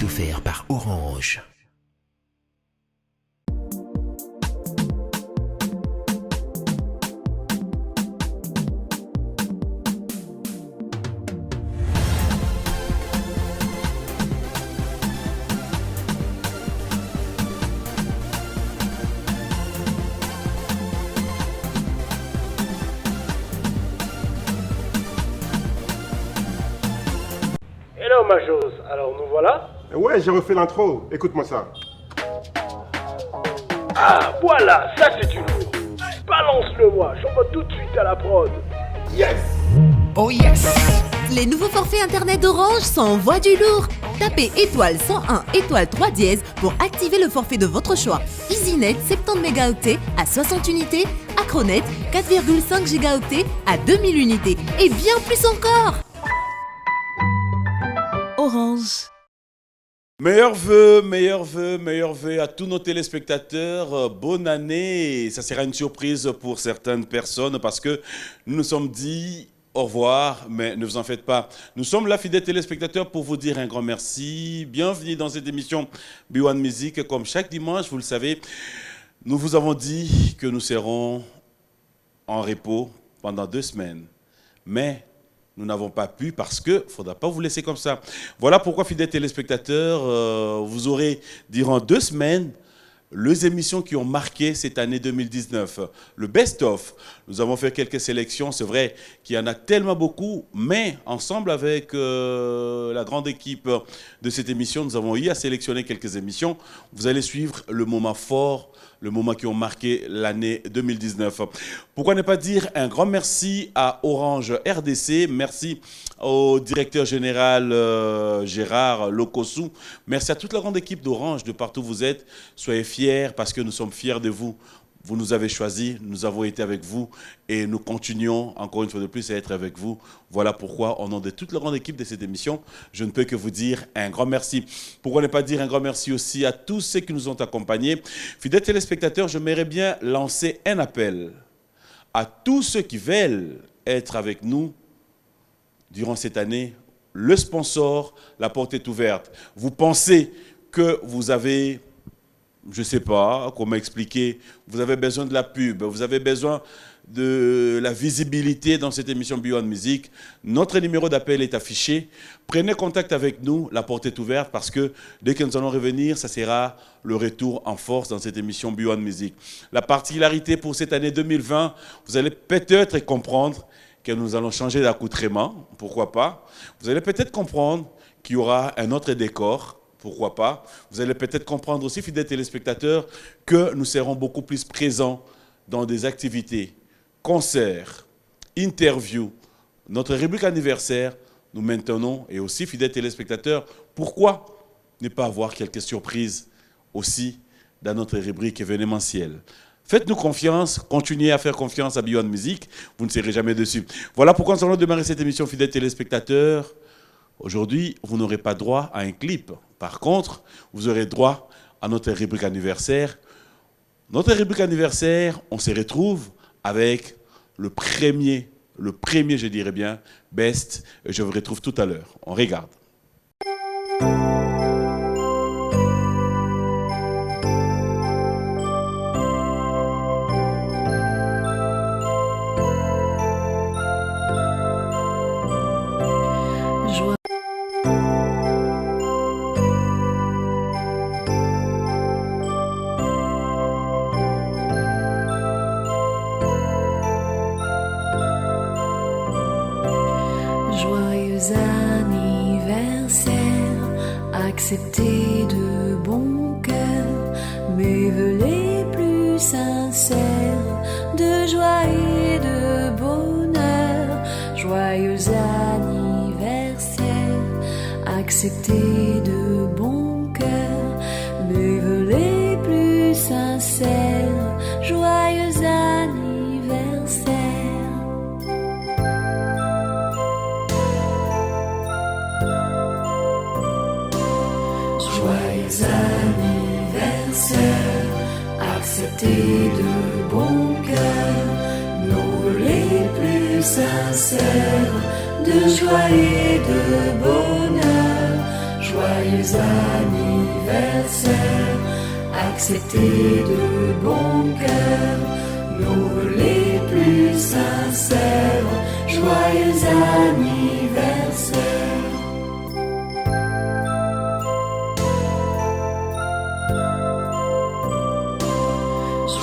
est offert par Orange. Hello ma chose, alors nous voilà. Ouais, j'ai refait l'intro. Écoute-moi ça. Ah voilà, ça c'est du lourd. Balance-le-moi, j'envoie tout de suite à la prod. Yes! Oh yes! Les nouveaux forfaits internet d'Orange sont en voie du lourd. Tapez étoile 101 étoile 3 dièse pour activer le forfait de votre choix. EasyNet 70 mégaoctets à 60 unités, Acronet 4,5 gigaoctets à 2000 unités et bien plus encore. Orange. Meilleurs vœux à tous nos téléspectateurs. Bonne année. Ça sera une surprise pour certaines personnes parce que nous nous sommes dit au revoir, mais ne vous en faites pas. Nous sommes là, fidèles téléspectateurs, pour vous dire un grand merci. Bienvenue dans cette émission B1 Music. Comme chaque dimanche, vous le savez, nous vous avons dit que nous serons en repos pendant 2 semaines. Mais nous n'avons pas pu parce qu'il ne faudra pas vous laisser comme ça. Voilà pourquoi, fidèles téléspectateurs, vous aurez, durant 2 semaines, les émissions qui ont marqué cette année 2019. Le best-of. Nous avons fait quelques sélections. C'est vrai qu'il y en a tellement beaucoup, mais ensemble avec la grande équipe de cette émission, nous avons eu à sélectionner quelques émissions. Vous allez suivre le moment fort, le moment qui ont marqué l'année 2019. Pourquoi ne pas dire un grand merci à Orange RDC, merci au directeur général Gérard Lokossou, merci à toute la grande équipe d'Orange de partout où vous êtes. Soyez fiers parce que nous sommes fiers de vous. Vous nous avez choisis, nous avons été avec vous et nous continuons encore une fois de plus à être avec vous. Voilà pourquoi, au nom de toute la grande équipe de cette émission, je ne peux que vous dire un grand merci. Pourquoi ne pas dire un grand merci aussi à tous ceux qui nous ont accompagnés. Fidèles téléspectateurs, j'aimerais bien lancer un appel à tous ceux qui veulent être avec nous durant cette année. Le sponsor, la porte est ouverte. Vous pensez que vous avez, je ne sais pas comment expliquer, vous avez besoin de la pub, vous avez besoin de la visibilité dans cette émission B1 Music. Notre numéro d'appel est affiché. Prenez contact avec nous, la porte est ouverte parce que dès que nous allons revenir, ça sera le retour en force dans cette émission B1 Music. La particularité pour cette année 2020, vous allez peut-être comprendre que nous allons changer d'accoutrement, pourquoi pas. Vous allez peut-être comprendre qu'il y aura un autre décor, pourquoi pas. Vous allez peut-être comprendre aussi, fidèles téléspectateurs, que nous serons beaucoup plus présents dans des activités, concerts, interviews. Notre rubrique anniversaire, nous maintenons, et aussi, fidèles téléspectateurs, pourquoi ne pas avoir quelques surprises aussi dans notre rubrique événementielle. Faites-nous confiance, continuez à faire confiance à B1 Music, vous ne serez jamais dessus. Voilà pourquoi nous allons démarrer cette émission, fidèles téléspectateurs. Aujourd'hui, vous n'aurez pas droit à un clip. Par contre, vous aurez droit à notre rubrique anniversaire. Notre rubrique anniversaire, on se retrouve avec le premier, je dirais bien, best. Je vous retrouve tout à l'heure. On regarde. Joyeux anniversaire, acceptez de bon cœur mes vœux les plus sincères de joie et de bonheur. Joyeux anniversaire, acceptez de bon cœur mes vœux les plus sincères. Joyeux anniversaire. Joyeux anniversaire, acceptez de bon cœur nos vœux les plus sincères de joie et de bonheur. joyeux anniversaire. Acceptez de bon cœur nos vœux les plus sincères. Joyeux anniversaire.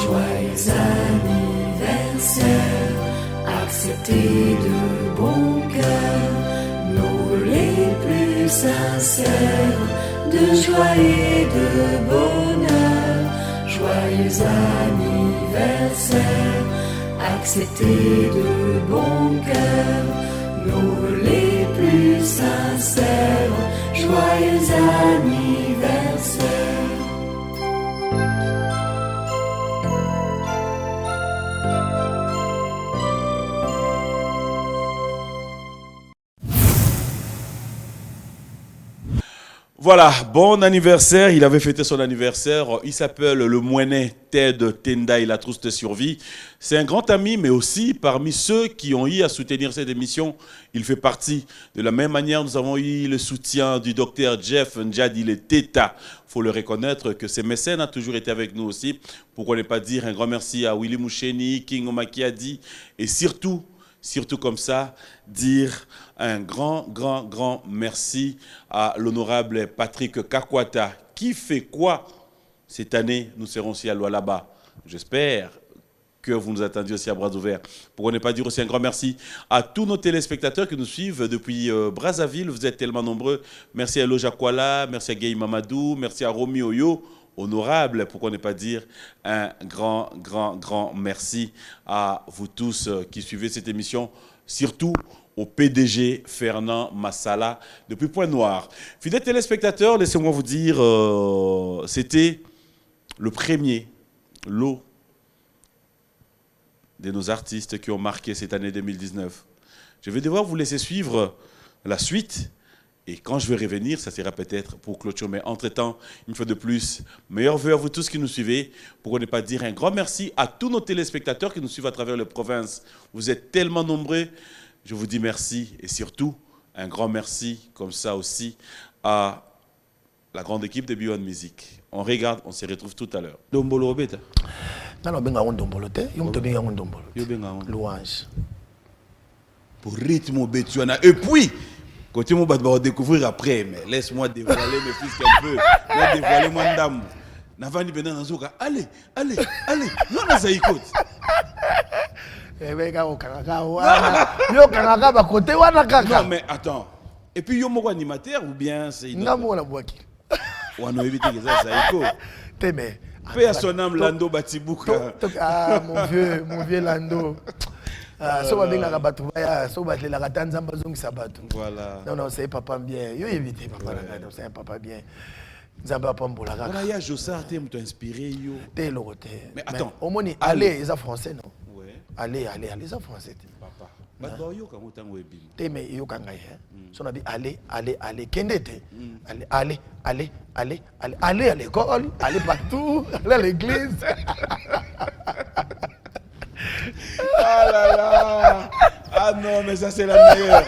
Joyeux anniversaire. Acceptez de bon cœur nos vœux les plus sincères. De joie et de bonheur. Joyeux anniversaire. Acceptez de bon cœur nos vœux les plus sincères. Joyeux anniversaire. Voilà, bon anniversaire. Il avait fêté son anniversaire. Il s'appelle le Mouenet Ted Tendai, la trousse de survie. C'est un grand ami, mais aussi parmi ceux qui ont eu à soutenir cette émission, il fait partie. De la même manière, nous avons eu le soutien du docteur Jeff Ndjadi le Teta. Il faut le reconnaître que ces mécènes ont toujours été avec nous aussi. Pourquoi ne pas dire un grand merci à Willy Moucheni, King Omakiadi et surtout comme ça, dire un grand merci à l'honorable Patrick Kakwata. Qui fait quoi cette année? Nous serons aussi à Lualaba. J'espère que vous nous attendiez aussi à bras ouverts. Pour ne pas dire aussi un grand merci à tous nos téléspectateurs qui nous suivent depuis Brazzaville. Vous êtes tellement nombreux. Merci à Eloja Kwala, merci à Gay Mamadou, merci à Romy Oyo. Honorable, pourquoi ne pas dire un grand merci à vous tous qui suivez cette émission, surtout au PDG Fernand Massala depuis Pointe-Noire. Fidèles téléspectateurs, laissez-moi vous dire, c'était le premier lot de nos artistes qui ont marqué cette année 2019. Je vais devoir vous laisser suivre la suite. Et quand je vais revenir, ça sera peut-être pour clôturer. Mais entre-temps, une fois de plus, meilleurs vœux à vous tous qui nous suivez. Pour ne pas dire un grand merci à tous nos téléspectateurs qui nous suivent à travers les provinces. Vous êtes tellement nombreux. Je vous dis merci. Et surtout, un grand merci, comme ça aussi, à la grande équipe de Beyond Music. On regarde, on se retrouve tout à l'heure. Dombolo Obeta. Non, benga on dombolo te. Yo mto benga on dombolo. Yo benga on. Louange. Pour rythme Obetuana. Et puis, continue à découvrir après, mais laisse-moi dévoiler mes fils un peu. Laisse dévoiler mon dame. Navani Benan Nazoka. Allez. Non, ça écoute. Eh ben, yo kanaka ba côté wana kaka. Non, mais attends. Et puis, yo moko animateur ou bien c'est une. Ngamo la boaki. Wana éviter que ça écoute. Teme. Paix à son âme Lando Batibuka. Ah, mon vieux Lando. So babenga bato baya so batlela ka tanzamba zongisa bato. Voilà. Non, c'est papa bien. Yo éviter papa là, c'est un papa bien. Nzamba pambola kaka. Voilà, ya Jossard t'es inspiré yo. T'es le côté. Mais attends. Omoni allez, ils sont français non. Ouais. Allez, ils sont français. Papa. Bato yo ka motango ebim. T'es mais yo kanga hein. So na bi allez, kendete. Allez à l'école, allez partout, allez à l'église. Ah là là. Ah non, mais ça c'est la meilleure.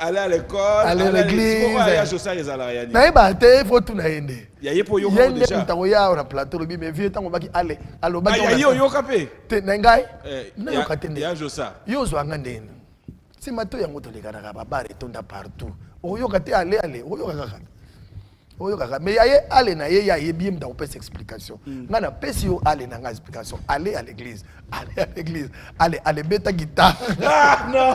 Aller à l'école, aller à l'église. Il faut tout naende. y a pour yo déjà. Ya on a plateau mais vieux tant on va aller. Allo ba yo kapé. Te ngai. Na yo katende. Ya Josa. Yo zo ngandene. Si mato yango to lekana ka ba retonda partout. Oyo kate aller, oyo kaka. Oyo kaka mais yaye aller na ye ya yebi mta opesa explication. Ngana pesi yo aller na nga explication. Aller à l'église. Allez beta guitare. Ah non.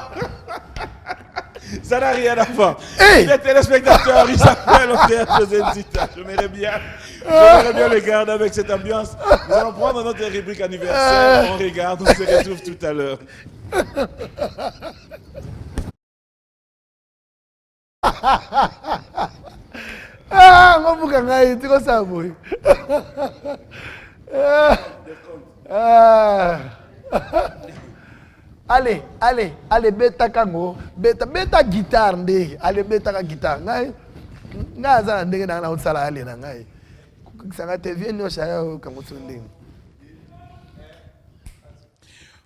Ça n'a rien à voir. Hey! Les téléspectateurs, ils s'appellent au théâtre José Nzita. J'aimerais bien le garder avec cette ambiance. Nous allons prendre notre rubrique anniversaire. On regarde, on se retrouve tout à l'heure. Ngobuka ngai tiko saboy. Allez, beta kango, beta guitare ndenge, allez beta ka guitare ngai. Ngaza ndenge na utsala allez na ngai. Sanga te viens no shaya kango tsundenge.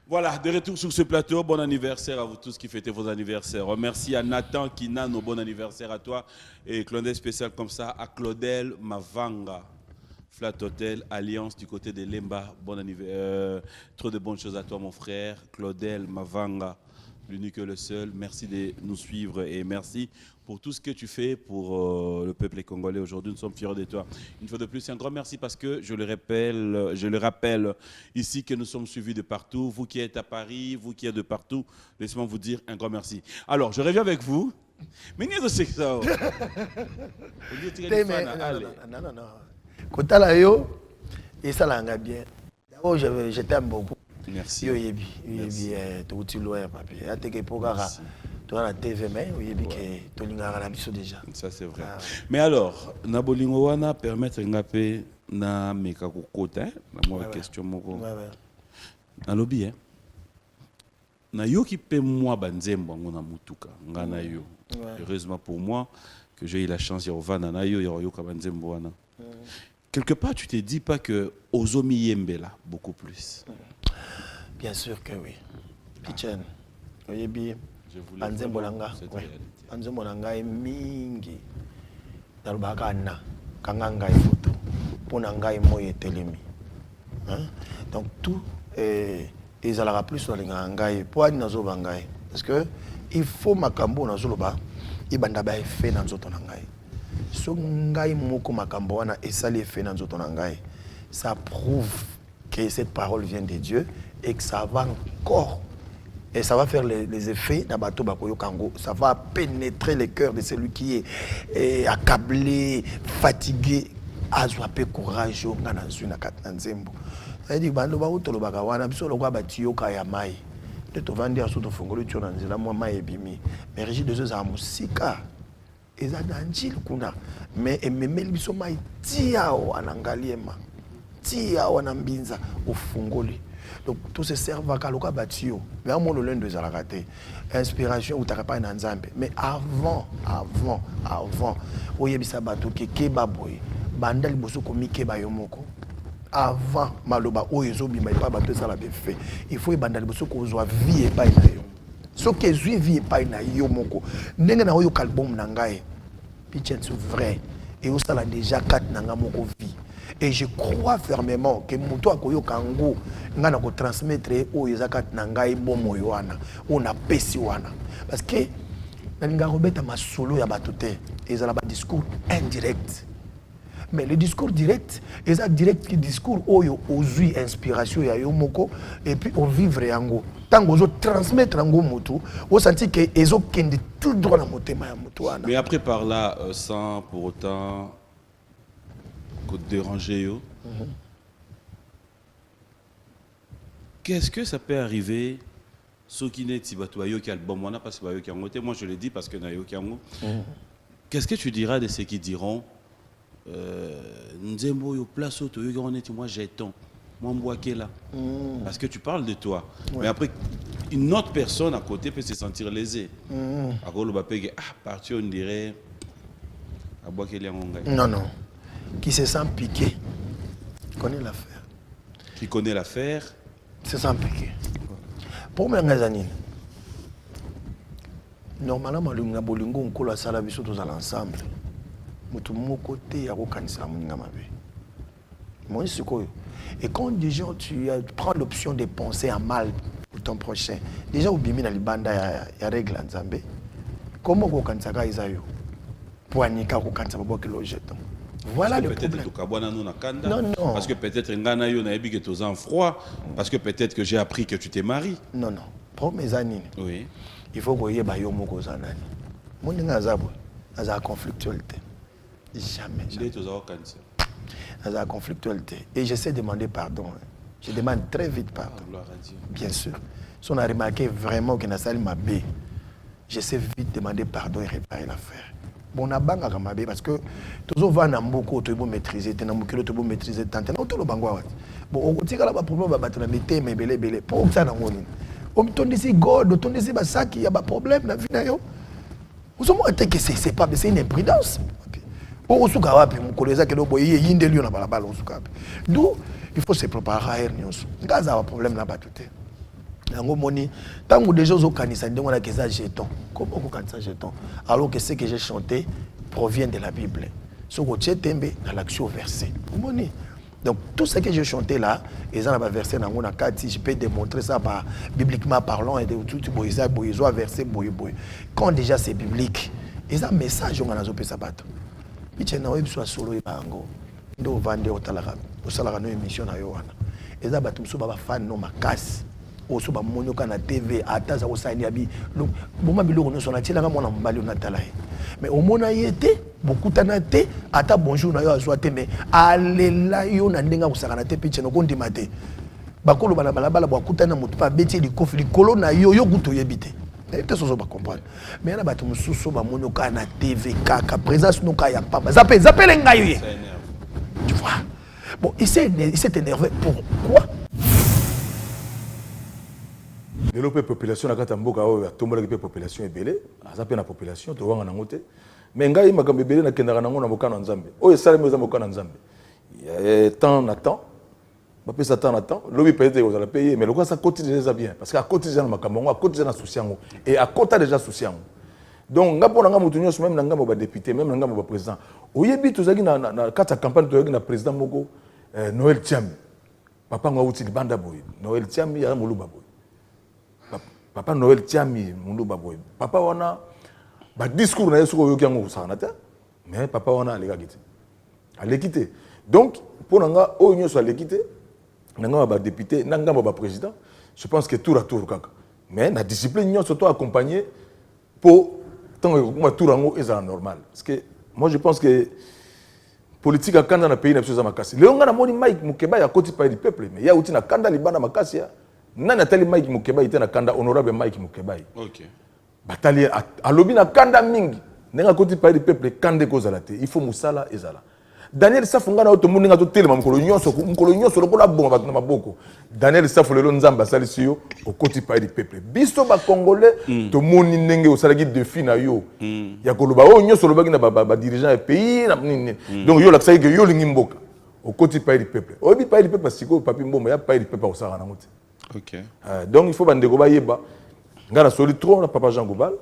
Voilà, de retour sur ce plateau. Bon anniversaire à vous tous qui fêtez vos anniversaires. Merci à Nathan Kinano, bon anniversaire à toi. Et Claudel spécial comme ça à Claudel Mavanga. Flat Hotel, Alliance du côté de Lemba. Bon anniversaire. Trop de bonnes choses à toi mon frère. Claudel Mavanga, l'unique et le seul. Merci de nous suivre et merci pour tout ce que tu fais pour le peuple congolais aujourd'hui. Nous sommes fiers de toi. Une fois de plus, un grand merci parce que je le rappelle ici que nous sommes suivis de partout. Vous qui êtes à Paris, vous qui êtes de partout, laissez-moi vous dire un grand merci. Alors, je reviens avec vous. Mais il y a de ça. Non. Kotala yo, et ça l'a bien. D'abord, je t'aime beaucoup. Merci. Yo yebi, tout tu loin papier. Ateke pogara. Toi la TV mais yo yebi que to lingara na biso déjà. Ça c'est vrai. Ah. Mais alors, na bolingo wana permettre ngapé na meka kokota, na moi question moko. Ouais. Na lobby hein. Na yo qui pe moi banzembo ngona mutuka, ngana yo. Heureusement pour moi que j'ai eu la chance de revenir na yo ka banzembo wana. Quelque part, tu te dis pas que Ozomi Yembela beaucoup plus. Bien sûr que oui. Pichen. Oyebi. Banzembo langa. Banzembo langa mingi. Dalbaka na kanganga photo. Pona ngai moye telemi. Donc tout ils allera plus dans les ngai pour nazo bangai parce que il faut makambo nazo loba ibanda ba fait dans zoto ngai. So ngai moko makambo wana esali fait dans zoto ngai. Ça prouve que cette parole vient de Dieu et que ça va encore et ça va faire les effets d'Abato Bakoyo Kango. Ça va pénétrer le cœur de celui qui est accablé, fatigué, azwape courage ngana zuna katanzembo. Ça dit bando ba utolo bakawana biso lokwa batiyo kaya mai. De to vandi aso to fongolo tyo na nzela mwa mai ebimi. Mais régis de za musika. Eza danjil kuna. Mais ememeli biso mai tia wana ngaliema. Tia wana mbinza ufungoli. Donc tout se serve à kaloka batio. Mais à mon le lundi de raté. Inspiration ou t'as pas un nzambe. Mais avant. Oyebisa bato ke kebaboy. Bandal boso komi keba yomoko. Avant maloba oyezo bima pas bato ça la fait. Il faut bandal boso ko zo vie et pas na yo. So ke zui vie et pas na yo moko. Ndenge na oyo kalbum na ngai. Pitchen c'est vrai. Et on ça déjà 4 nanga moko vie. Et je crois fermement que moto akoyo kango ngana ko transmettre o ezakat nangai bomo yoana ona pesi wana parce que nalinga robeta masolo ya batote ezala ba discours indirect mais le discours direct ezak direct qui discours oyo ozui inspiration ya yo moko et puis on vivre yango tango zo transmettre yango moto o senti que ezo kende tout droit na motema ya moto wana. Mais après par là sans pour autant déranger. Qu'est-ce que ça peut arriver ceux qui n'est pas qui album on a pas moi je le dis parce que qu'est-ce que tu diras de ceux qui diront Nzembo yo place auto yo on est moi jeton moi mboaké là parce que tu parles de toi mais après une autre personne à côté peut se sentir lésée à golo ba pege parti on dirait à boaké li ngai non qui se sent piqué connaît l'affaire. Qui connaît l'affaire se sent piqué. Pour moi ngazanine. Normalement malunga bolingo nkolo sala biso tous ensemble. Mutu moko te ya kokanisa muninga mabe. Moi c'est quoi? Et quand déjà tu prends l'option de penser à mal pour ton prochain. Déjà obimi na libanda ya règle nzambe. Comment kokanisa ka izayo? Pour anika kokanisa babo ke lojeton. Voilà le problème. Non. Parce que peut-être que tu es en froid. Parce que peut-être que j'ai appris que tu t'es marié. Non. Pour mes années. Oui. Il faut que tu aies une conflictualité. Jamais. Conflictualité. Et j'essaie de demander pardon. Je demande très vite pardon. Bien sûr. Si on a remarqué vraiment que Nassali m'a bé, j'essaie vite de demander pardon et réparer l'affaire. Bon, on a banga kamabe parce que toujours va na mboko to maîtriser, te na mukilo to maîtriser tant na to lo bangwa. Bon, on tika la ba problème ba batana mete me belé pour ça na ngoni. On tondisi god, on tondisi ba saki ya ba problème na vie na yo. Vous avez dit que c'est pas c'est une imprudence. On suka wapi mukolo za kelo boye yinde liyo na balabala on suka. D'où il faut se préparer à ernios. Ngaza ba problème na batute. Yango moni, tant que déjà au kanisa ndongo na keza jeton. Comment on kanisa jeton? Alors que ce que j'ai chanté provient de la Bible. Ce que tu tembe dans l'action versé. Moni. Donc tout ce que j'ai chanté là, ils ont un verset dans mon akati, je peux démontrer ça par bibliquement parlant et de tout boisa boiso verset boy boy. Quand déjà c'est biblique, ils ont un message on a zopé sabato. Biche na web soit solo e bango. Ndo vande otalaka. Osalaka no émission na yo wana. Ils ont batum so baba fan no makasi. Oso ba monyoka na TV ataza osani abi. Donc boma biloko no sona tilanga mona mbali na talaye. Mais au mona yete bokutana te ata bonjour na yo azwa te mais alela yo na ndenga kusakana te piche no kondima te. Bakolo bala bala bokutana mutu pa beti likofi likolo na yo yo kuto yebite. Te sozo ba comprendre. Mais na batum suso ba monyoka na TV kaka présence no ka ya papa. Zappel ngayo. Tu vois. Bon, il s'est énervé pourquoi? La population, la population est belle, la population, tu vois, mais ngai makambe bele na kendaka nango na mokana nzambe. O esala meza mokana nzambe. Temps na temps. Ba pesa temps na temps. Lobi peut-être vous allez payer mais le quoi ça coûte déjà bien parce qu'à côté déjà na makambo, à côté déjà na souci yango et à côté déjà souci yango. Donc ngapo na ngamu tunyo même na ngamu ba député, même na ngamu ba président. Oyebi tozaki na kata campagne tozaki na président moko Noël Tiami. Papa ngawuti libanda boy. Noël Tiami ya muluba boy. Papa Noël Tiami muluba boy. Papa wana ba discours na yesu ko yoki yango kusana te mais papa wana allait quitter donc pour nanga o nyo so allait quitter nanga ba député nanga ba président je pense que tour à tour kaka mais la discipline nyo surtout accompagner pour tant que tour yango est normal parce que moi je pense que politique à kanda na pays na biso makasi leo nga na moni Mike Mukeba ya koti pa du peuple mais ya uti na kanda libana makasi ya nani atali Mike Mukeba ite na kanda honorable Mike Mukeba OK bataille à lobina kanda mingi nenga koti pa du peuple kande kozala te il faut musala ezala Daniel Safunga na oto muninga to telema mukolo nyonso lokola bonga na maboko Daniel Safu lelo nzamba salisi yo au koti pa du peuple biso ba congolais to moni ndenge osalaki défi na yo ya koloba o nyonso lobaki na ba dirigeant et pays donc yo la sai que yo lingi mboka au koti pa du peuple obi pa du peuple siko papi mbomba ya pa du peuple osala na ngoti OK donc il faut bandeko ba yeba ngana soli trop na papa Jean Goubal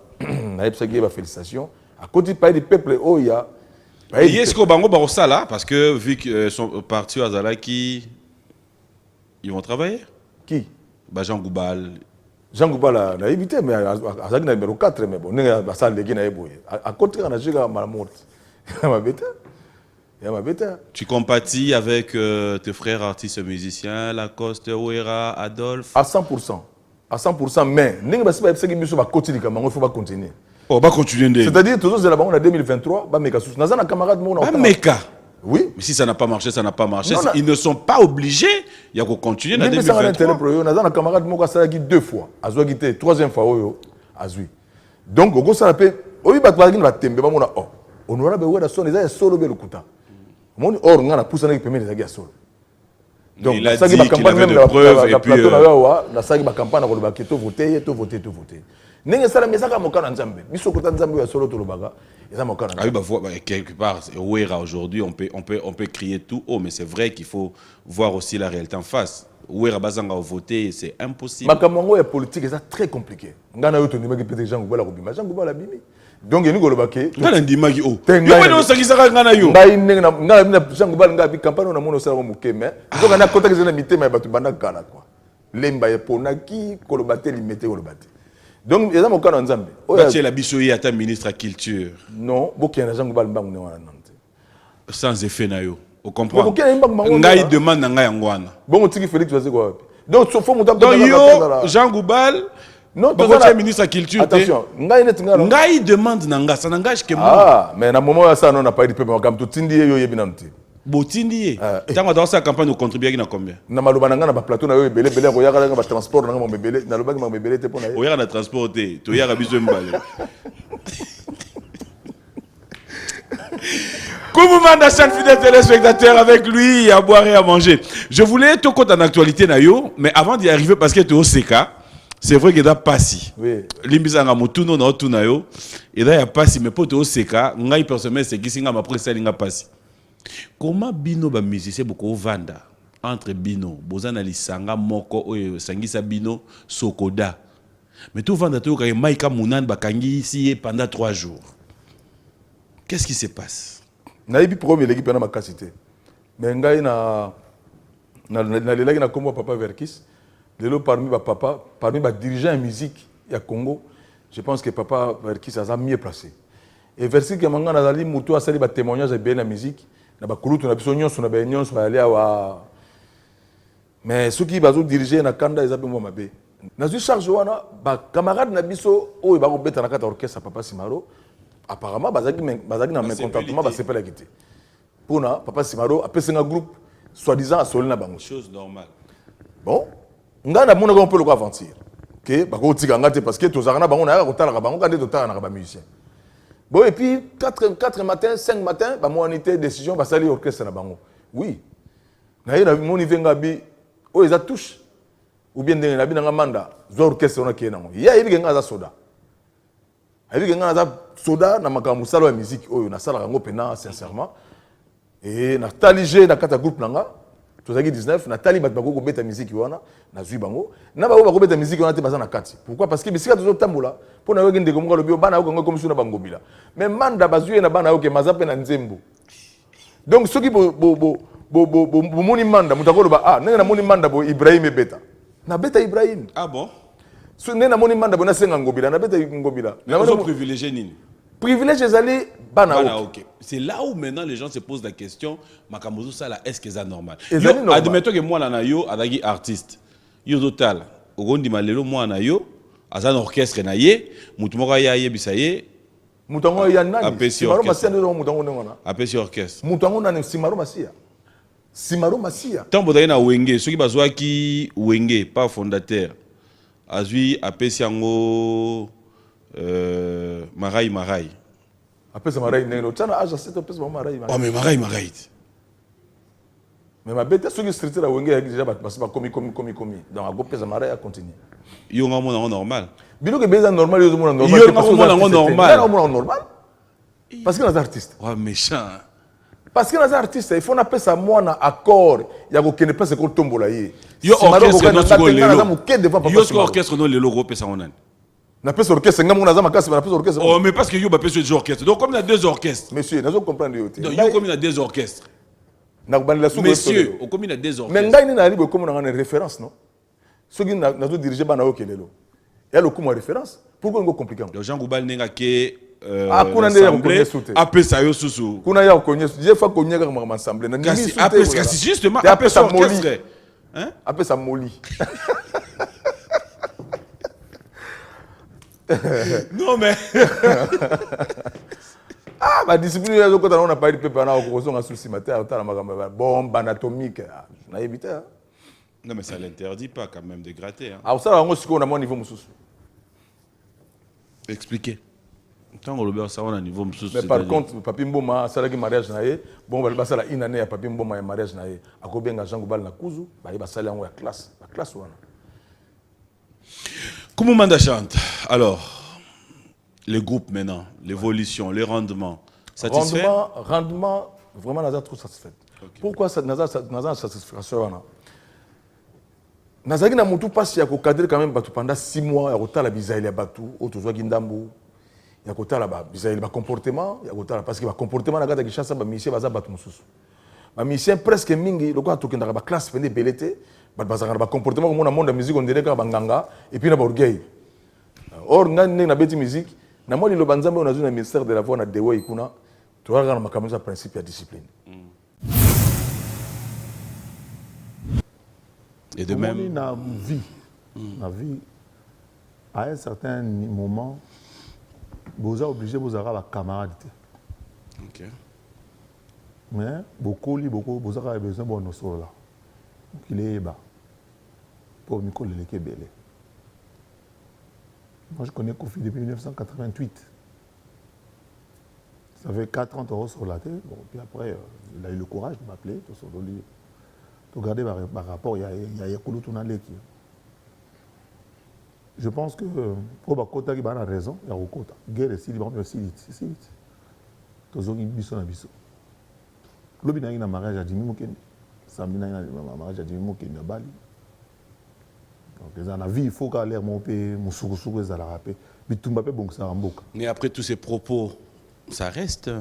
na yebsaki ba félicitations à côté du pays du peuple oya et est-ce que bango ba ça là parce que vu que son parti azala qui ils vont travailler qui ba Jean Goubal a évité mais azaki na numéro 4 mais bon ninga ba ça legi na yeboye à côté na jiga malamort ya mabeta tu compatis avec tes frères artistes musiciens Lacoste Ouera Adolphe à 100% mais ninga ba siba yebsaki biso ba continuer comme il faut pas continuer. Oh, bah continuer. C'est-à-dire, tous les en 2023, bah meka sous. Nazana camarade mon. Bah meka. Oui. Mais si ça n'a pas marché, ça n'a pas marché. Non, ils ne sont pas obligés. Il y a qu'à continuer dans 2023. Nazana camarade mon ça qui 2 fois. Azwa qui 3e fois oyo azui. Donc au ça l'appelle. Obi batwagi na tembe ba mona oh. Honorable weda son les solo be lokuta. Mon or ngana poussa na permet les solo. Donc il a dit qu'il avait de preuves et puis la saga ba campagne ko ba keto voter. Ninge sala mesaka mokana nzambe biso kota nzambe ya solo tolobaga eza mokana ah oui bah quelque part Ouera aujourd'hui on peut crier tout haut mais c'est vrai qu'il faut voir aussi la réalité en face Ouera bazanga voter c'est impossible makamongo ya politique c'est très compliqué ngana yo tonimaki peut-être Jean Goubala kobima Jean Goubala bimi donc yeni kolobake ngana ndimaki oh yo no sakisaka ngana yo ngai ninge na Jean Goubala ngabi campagne na mono sala moke mais donc na kota kizena mitema batu bandaka quoi lemba ya ponaki kolobate limité kolobate. Donc, il y a mon cas en Zambie. Tu es la bisoye à ta ministre à la culture. Non, beaucoup de gens qui ont sans effet nayo. Vous comprenez? Ngai demande na ngai ngwana. Bon, tu Félix vas quoi? Donc, il faut yo Jean Goubal. Non, tu es ministre à la culture. Attention, ngai demande na nga, ça n'engage que moi. Ah, mais na moment ça on n'a pas eu de paiement comme tout tindi yo yebinanti. Botindi tant dans sa campagne nous contribuer à combien na maloba na nga na ba plateau na yo belé ko yaka ba transport na nga mo belé na loba ma belé te pona yo yaka na transporter to yaka biso mbale Koumoumanda chers fidèles téléspectateurs avec lui à boire et à manger. Je voulais te compte en actualité na yo mais avant d'y arriver parce que tu es au CK c'est vrai que da passi. Oui. Limbisanga mutuno na otuna yo et da ya passi mais pour te au CK ngai personnellement c'est qui singa ma presse linga passi. Comment bino ba musicien beaucoup vanda entre bino bozana lisanga moko oyo sangisa bino sokoda mais tout vendre tout quand Maïka Mounan bakangi ici pendant 3 jours. Qu'est-ce qui se passe? Naïbi premier l'équipe na makasité. Mais ngai na lelaki na kombo papa Verkis. Lelo parmi les dirigeants en musique ya Congo, je pense que papa Verkis a mieux placé. Et Verkis que manga nazali mutu asali ba témoignage de bien la musique, na ba kulutu na biso nyonso na ba nyonso ba aller wa. Mais ceux qui bazo diriger na kanda ezabe mo mabe. Nazu charge wana ba camarade na biso oyo ba ko beta na kata orchestre papa Simaro. Apparemment bazaki na mécontentement ba sepela kité. Pour na papa Simaro apesi un groupe soi-disant à Solina bango. Chose normale. Bon, nga na mona ko peut le aventure. Que ba ko tika ngate parce que tozarana bango na ka kotala bango ka ndé totala na ba musicien. Bon et puis 4 matin, 5 matin, ba monité décision ba sali orchestre na bango. Oui. Na yena moni venga bi o eza touche. Ou bien ndenge na bi na manda zo orchestre on a kiena ngo. Ya yebi nga za soda. Yebi nga za soda na makambo sala ya musique oyo na sala ngo pena sincèrement. Et na taligé na kata groupe nanga tozaki 19 na tali bat bako beta musique wana na zui bango na ba bako beta musique wana te baza na kati. Pourquoi? Parce que bisika tozo tambola pona yo ngende ko ngalo bio bana yo ngo comme suna bangobila. Mais manda bazui na bana yo ke mazape na nzembo. Donc ceux qui moni manda mutakolo ba ah nena moni manda bo Ibrahim beta. Na beta Ibrahim. Ah bon? So nena moni manda bo na senga ngobila na beta ngobila. Na zo privilégié nini? Privilège ezali bana ok. C'est là où maintenant les gens se posent la question makamozo sala est-ce que c'est normal? Admettons que moi na yo adagi artiste. Yo total. Ogondi malelo moi na yo azan orchestre na ye mutu moko ya ye bisaye. Mutango ya nani? Simaro Masia ndio mutango ngona. Apesi orchestre. Mutango nani Simaro Masia. Simaro Masia. Tant bodai na Wenge, ceux qui bazwa ki Wenge pas fondateur. Azui apesi yango Marai. Apesi Marai neno. Tana aja c'est apesi Marai. Oh mais Marai. Mais ma bête ceux qui street la Wenge déjà parce pas komi. Donc a go pesa Marai a continuer. Yo nga mona normal. Bino ke beza normal yo mona normal. Yo nga mona normal. Yo mona normal. Parce que les artistes. Oh méchant. Parce que les artistes il faut appeler ça moi na accord ya ko kene pas ko tombola ye. Yo orchestre no tiko lelo. Yo orchestre no lelo go pesa onani. Na pesa orchestre ngam na zama kasi na pesa orchestre. Oh mais parce que yo ba pesa deux orchestres. Donc comme il y a 2 orchestres. Monsieur, nazo comprendre yo. Donc yo comme il y a 2 orchestres. Na bandela sou. Monsieur, comme il y a 2 orchestres. Mais ngai ni na libo comme na ngane référence non. Ceux qui nazo diriger bana o kelelo. Il y a le coup de référence. Pourquoi c'est compliqué? Le Jean Goubal n'est que kuna nde ya kokonye soute. Apesa yo susu. Kuna ya kokonye. Je fa kokonye ka ma ensemble. Na nimi soute. Apesa justement apesa orchestre. Hein? Apesa moli. Non mais ah ba discipline ya zokota na pa pepe na ko zonga souci matin ata na makambo bombe anatomique. Na éviter hein. Non mais ça l'interdit pas quand même de gratter hein. Ah ça là on siko na mon niveau mususu. Expliquez. Tant que le ça on a niveau mususu. Mais par contre papi Mboma ça là qui mariage na ye bon ba ça là une année ya papi Mboma ya mariage na ye akobenga Jean Goubal na kuzu ba sala yango ya classe la classe wana. Comment Manda chante? Alors, les groupes maintenant, l'évolution, les rendements, satisfait? Rendement, vraiment, Naza trop satisfait. Okay. Pourquoi Naza satisfaction? Naza qui n'a pas passé à cadrer quand même pendant 6 mois, il y a la bisaïli à Batu, autour de Gindambu, il y a la bisaïli à comportement, il y a parce que le comportement n'a pas de chance, il y a Batu Moussous. Les musiciens presque mingi, le gars qui a la classe pendant belleté, le comportement comme on a monde de musique on dirait que banganga et puis na orgueil. Or ngane na beti musique, na moi le banzambe on a un ministère de la voix na dewa ikuna, tu vas regarder makamza principe et discipline. Et de même na vie à un certain moment vous êtes obligé vous avoir la camarade. OK. Mais beaucoup vous avez besoin de nos sols là. Il est bas pour Nicolas Lekebele. Moi je connais Kofi depuis 1988. Ça fait 4 ans qu'il sur la tête. Bon, puis après, il a eu le courage de m'appeler. De regarder ma rapport, il y a Yakulu Tunaleki. Je pense que pour Bakota, il a raison. Il y a Rokota. Guerre est si libre, mais aussi vite. C'est vite. Tozo qui biso na biso. Lobi na mariage a dit Mimokeni. Sambina na mariage dit mo ki bali. Donc dans la vie il faut qu'à l'air mon pe musukusuku ezala rapé. Bitumba pe bon ça mboka. Mais après tous ces propos, ça reste.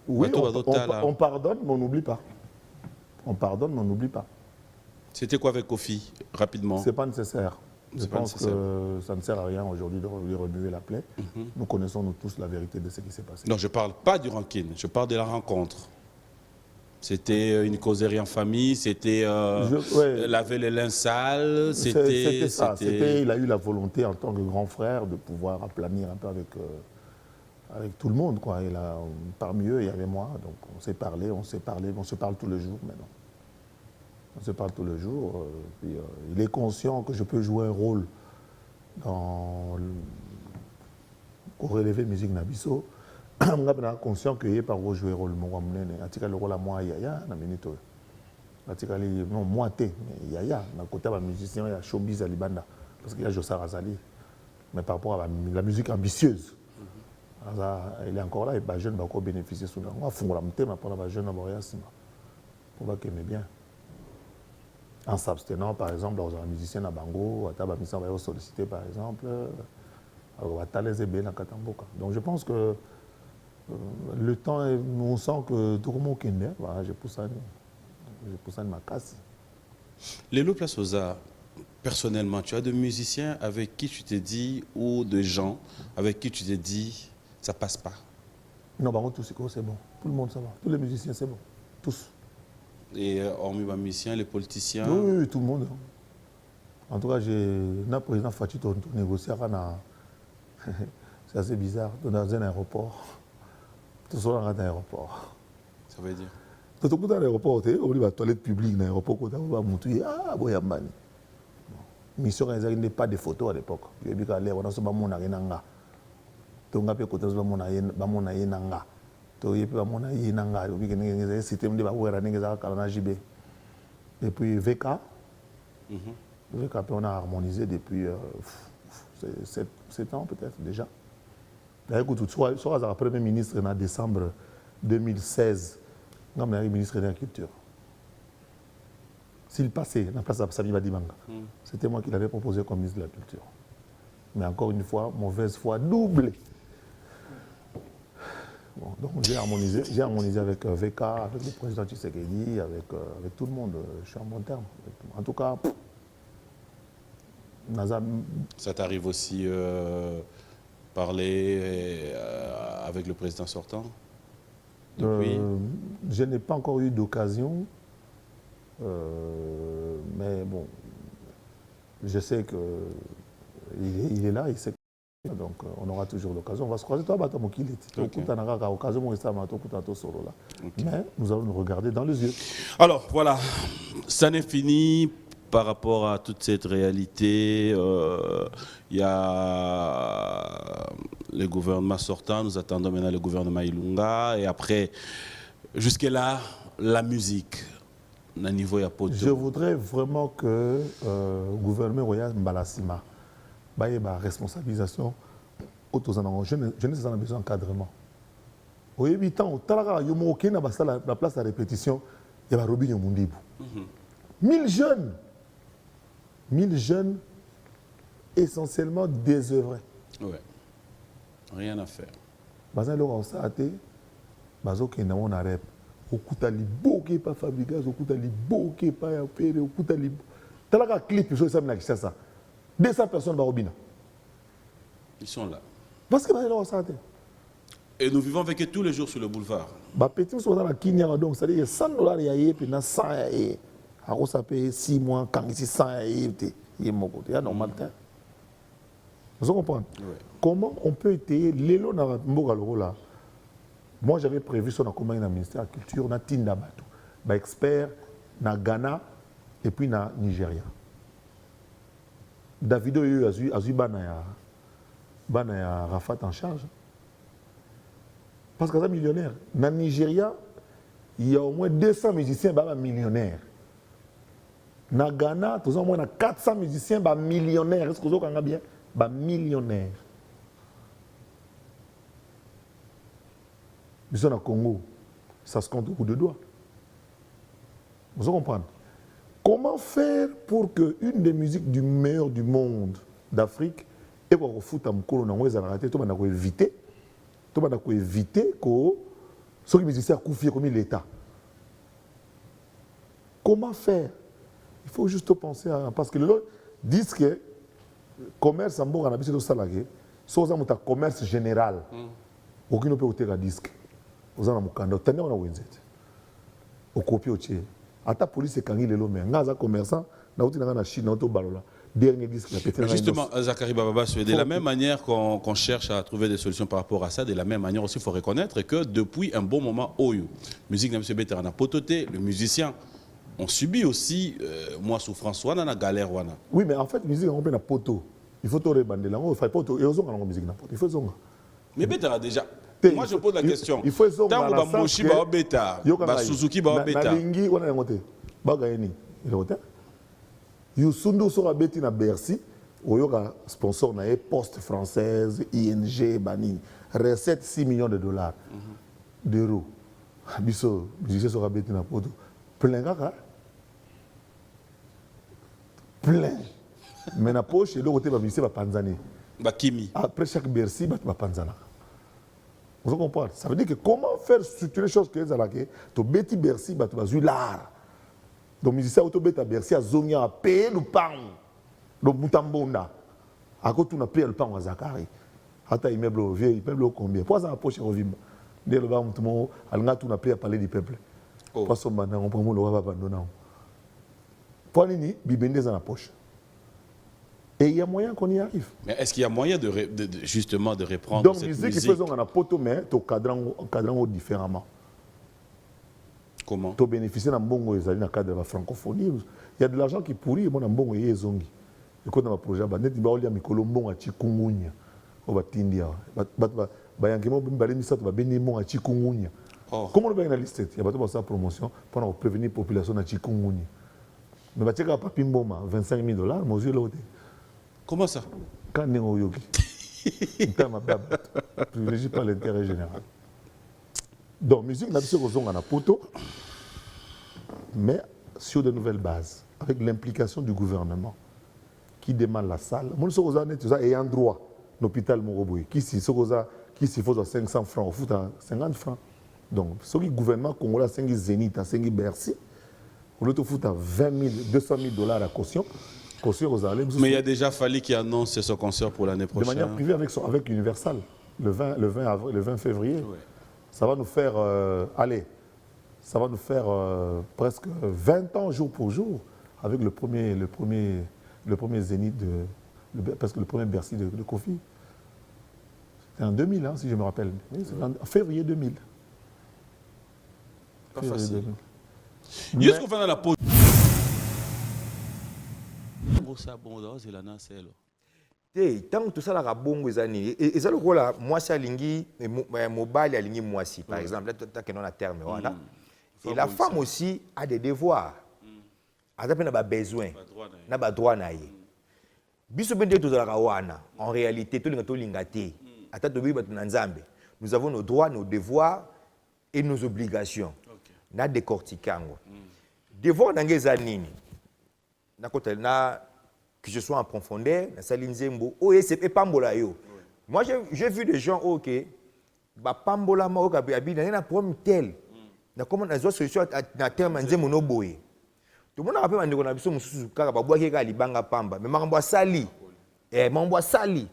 Oui, Bateau, on pardonne mais on n'oublie pas. On pardonne mais on n'oublie pas. C'était quoi avec Kofi, rapidement? C'est pas nécessaire. Je C'est pas pense nécessaire. que ça ne sert à rien aujourd'hui de lui remuer la plaie. Nous connaissons nous tous la vérité de ce qui s'est passé. Non, je ne parle pas du rancune, je parle de la rencontre. C'était une causerie en famille, c'était laver les linges sales, c'était ça. Il a eu la volonté en tant que grand frère de pouvoir aplanir un peu avec tout le monde, quoi. Parmi eux, il y avait moi, donc on s'est parlé, on se parle tous les jours maintenant. On se parle tous les jours. Puis, il est conscient que je peux jouer un rôle au relevé musique Nabiso. Je suis conscient que je peux jouer un rôle. Je le rôle à moi, Yaya, na minute. Non, moi, mais Yaya, na côté de musicien, il y a showbiz à Libanda. Parce qu'il y a Jossa Razali. Mais par rapport à la musique ambitieuse, il est encore là et les jeunes vont bénéficier de ça. On va faire un thème pour les jeunes pour qu'ils aiment bien. En s'abstenant, par exemple, dans un musicien à Bango, à musicien va solliciter, par exemple, à Talès et Ben à Katamboka. Donc je pense que le temps, on sent que tout le monde est né. Voilà, je pousse ça de ma casse. Lélo Plasosa, personnellement, tu as des musiciens avec qui tu t'es dit, ou de gens avec qui tu t'es dit, ça passe pas? Non, Bango, tout c'est bon. Tout le monde, ça va. Tous les musiciens, c'est bon. Tous. Et hormis les musiciens, les politiciens? Oui, tout le monde. En tout cas, le président Fatih a négocié. C'est assez bizarre. Dans un aéroport. Tout ça dans un aéroport. Ça veut dire? Tout dans l'aéroport, on dit la toilette publique dans l'aéroport, on va monter. Ah, bon, il y a une mission n'est pas de photos à l'époque. Il y a des gens qui ont mon arénanga. Tout le monde a mon arénanga. Et puis VK, VK on a harmonisé depuis 7 ans peut-être déjà. D'ailleurs, soit le Premier ministre en décembre 2016, je suis ministre de la Culture. S'il passait dans la place de Sami Badimanga, c'était moi qui l'avais proposé comme ministre de la Culture. Mais encore une fois, mauvaise foi doublée. Bon, donc j'ai harmonisé avec VK, avec le président Tshisekedi, avec tout le monde. Je suis en bon terme. En tout cas, ça t'arrive aussi parler avec le président sortant depuis? Je n'ai pas encore eu d'occasion, mais bon, je sais qu'il est là, il sait. Donc on aura toujours l'occasion. On va se croiser. Toi, mais nous allons nous regarder dans les yeux. Alors voilà, ça n'est fini par rapport à toute cette réalité. Il y a le gouvernement sortant, nous attendons maintenant le gouvernement Ilunga. Et après, jusque-là, la musique. Je voudrais vraiment que le gouvernement Royal Mbalassima la responsabilisation jeunesse en a besoin d'encadrement. Au début, tant la place de répétition, il y a Robin Mundibou. 1000 jeunes essentiellement désœuvrés. Ouais. Rien à faire. Baza lo ça até bazo kenda on arep okuta liboke pa fabriquage okuta liboke pa ya pere okuta li talaka clip je sais na ça 200 personnes ba robina. Ils sont là. Parce que baza lo ça até. Et nous vivons avec eux tous les jours sur le boulevard. Ba petit sont dans la Kenya donc ça dire $100 ya yé puis na 100 ya yé. Ako ça paye 6 mois quand ici 100 ya yé yé moko. Ya normal. Vous comprenez? Ouais. Comment on peut étayer l'élo dans le là? Moi, j'avais prévu son accompagnement dans le ministère de la Culture, na Tinda Bato, expert na Ghana et puis na Nigeria. Davido a eu Bana Rafat en charge. Parce que c'est millionnaire. Na Nigeria, il y a au moins 200 musiciens millionnaires. Na Ghana, tout au moins 400 musiciens millionnaires. Est-ce que vous avez bien? Millionnaires. Mais au Congo, ça se compte au bout de doigts. Vous comprenez? Comment faire pour que une des musiques du meilleur du monde d'Afrique et pour le foot à Mkolo na ngweza na raté, tout va éviter que ceux qui musiciens couffent comme l'État. Comment faire? Il faut juste penser à parce que les gens disent que commerce en bon on a besoin de salariés, soit un commerce général. Aucun ne peut faire un disque. Vous en avez un candidat, tenez on a wenzet. Au copier au tiers. À ta police c'est quand il est l'homme, un commerçant, na outi na Chine, na outi balola. Dernier disque. Justement, Zachary Bababa, de la même manière qu'on cherche à trouver des solutions par rapport à ça, de la même manière aussi, il faut reconnaître que depuis un bon moment, Oyo, musique de M. Better a pototé, le musicien, on subit aussi, moi, souffrance, on a la galère. Oui, mais en fait, la musique, on a un poteau. Il faut tout rebander là, il faut poteau. Et on a la musique, il faut zonga. Mais Better a déjà. Moi, je pose la question. Il faut zonga. Tant que Bamboshi va Beta, Suzuki va Beta. Nalingi, on a un côté. Bagaini, il est au Youssundou sera bêti na Bercy, Oyoga sponsor na Poste Française, ING, Bani, recette 6 millions de dollars d'euros. Biso, musicien sera bêti na Poto. Plein gars. Plein. Mais na poche, et l'autre côté, musicien va Panzani. Kimi. Après chaque Bercy, va Panzana. Vous comprenez? Ça veut dire que comment faire structurer les choses que les Alakés, tu bêti Bercy, tu vas jouer l'art. Donc, les musiciens autobet à Bercy, à Zonia, à payer le pain. Donc, Moutambonda. À côté, on a payé le pain à Zakari. Hata immeuble vieux, immeuble combien? Pourquoi ça approche au Vim? Dès le bas, on a payé à parler du peuple. Pas son bandant, on prend le roi abandonné. Pour l'ini, Bibende dans la poche. Et il y a moyen qu'on y arrive. Mais est-ce qu'il y a moyen justement de reprendre donc, cette musique? Donc, musique? musique, il faut qu'on a poteau, mais tu cadran différemment. Comment? Tu bénéficies d'un bon dans le cadre de la francophonie. Il y a de l'argent qui pourrit, et moi, un bon et zongi. Et quand on a un projet, il y a un Mikolombo à Chikungunya. On va t'india. Comment on va y aller liste? Il y a pas de promotion pour prévenir la population de Chikungunya. Mais il y a pas de 25 000 $, moi, je l'ai. Comment ça? Quand on est au yogi. Je privilégie pas l'intérêt général. Donc, musique, on a besoin de un poteau, mais sur de nouvelles bases, avec l'implication du gouvernement qui demande la salle. Moi, je suis un droit l'hôpital Moroboui, qui s'il faut 500 francs, au foot à 50 francs. Donc, ce qui gouvernement congolais a 5 Zénith, à 5 Bercy, au lieu de foot à 200 000 $ à caution. Mais il y a déjà fallu qu'il annonce ce concert pour l'année prochaine. De manière privée avec Universal, le 20 février. Ouais. Ça va nous faire, presque 20 ans jour pour jour avec le premier Zénith, presque le premier Bercy de Kofi. C'était en 2000, hein, si je me rappelle. Oui, en février 2000. Pas facile. Juste qu'on fait dans la pause. Tant que tout ça la bongo ezani et ça le rôle moi ça lingi mobile a lingi moisi par exemple là que non a terme voilà et la femme aussi a des devoirs a des besoins na ba droit na ye biso bende to la wana en réalité to linga to lingate ata to biba na nzambe nous avons nos droits nos devoirs et nos obligations na décortiquango devoir nangeza nini na côté na que je sois en profondeur, moi j'ai vu des gens ok, pambola ma oka bi na na problème tel, na comment na zo solution na terme nzembo no boye. Tout le monde rappelle ndeko na biso mususu kaka ba boaki ka libanga pamba, mais mambo sali. Mambo sali.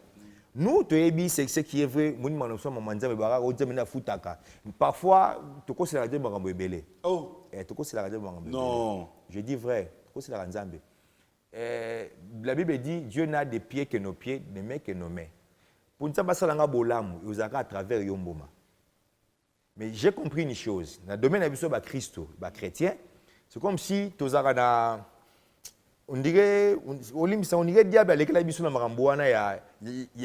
Nous to ebi c'est ce qui est vrai, moni manoso mamanza ba o nzembo na futaka. Parfois to ko c'est la nzembo ngambo ebele. Oh, to ko c'est la nzembo ngambo. Non, je dis vrai, to ko c'est la nzambe. La Bible dit Dieu n'a des pieds que nos pieds, des mains que nos mains. Pour nous, il à travers Yomboma. Mais j'ai compris une chose. Dans le domaine de Christ, chrétien, c'est comme si on dirait diable avec la biso na maramboana ya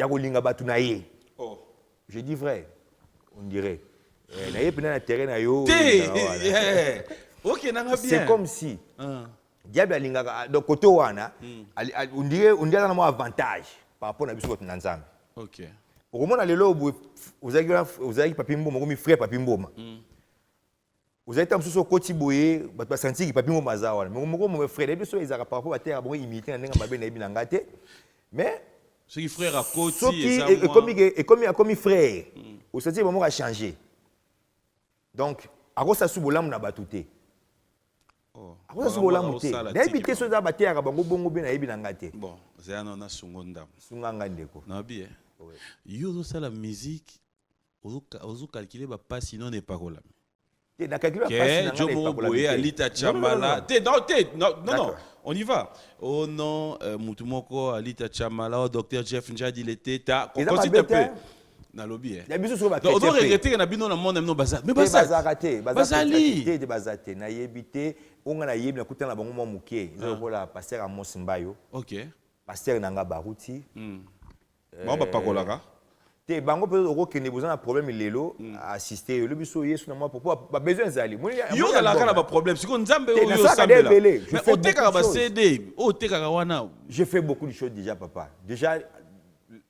kolinga batu na ye. Oh, je dis vrai. On dirait na ye pena na terrain na yo. OK, nanga bien. C'est comme si diable alingaka donc côté wana on dirait dans mon avantage par rapport à biso na nzambe. OK. Au moment lelo vous avez papi mboma comme frère papi mboma. Vous avez été sur côté boye, vous senti qu'il pas bien au mazawa. Mais mon frère, les deux ils ont par rapport à terre, bon imiter un mabe na ibina ngate. Mais ce qui frère à côté et comme frère. Vous senti moment a changé. Donc, à quoi ça sous bolam na batouté. À quoi ça sous bolam té. D'habiter sur la terre, bango bongo bien na ibina ngate. Bon, c'est un on a sungonda. Sunganga ndeko. Non bien. Yo ça la musique, ozo calculer ba pas sinon n'est pas là. Na calculer pas sinon Boye Alita Chamala. Non, on y va. Oh non, Mutumoko Alita Chamala, docteur Jeff Njadi il était ta. S'il te plaît. Na lobby. Il y a bien sûr ba. On doit regretter na bino na monde no bazar. Mais bazar na yebité, on na yebi na kutana bango mo muke. Zo la pasteur Amos Mbayo. OK. Pasteur Nanga Baruti. Bon ba pakolaka. Te bango peut okende besoin un problème lelo assister le biso yesu na moi pourquoi pas besoin zali yo na la kana ba problème siko nzambe yo sambela mais o teka ba CD o teka wana je fais beaucoup de choses déjà papa déjà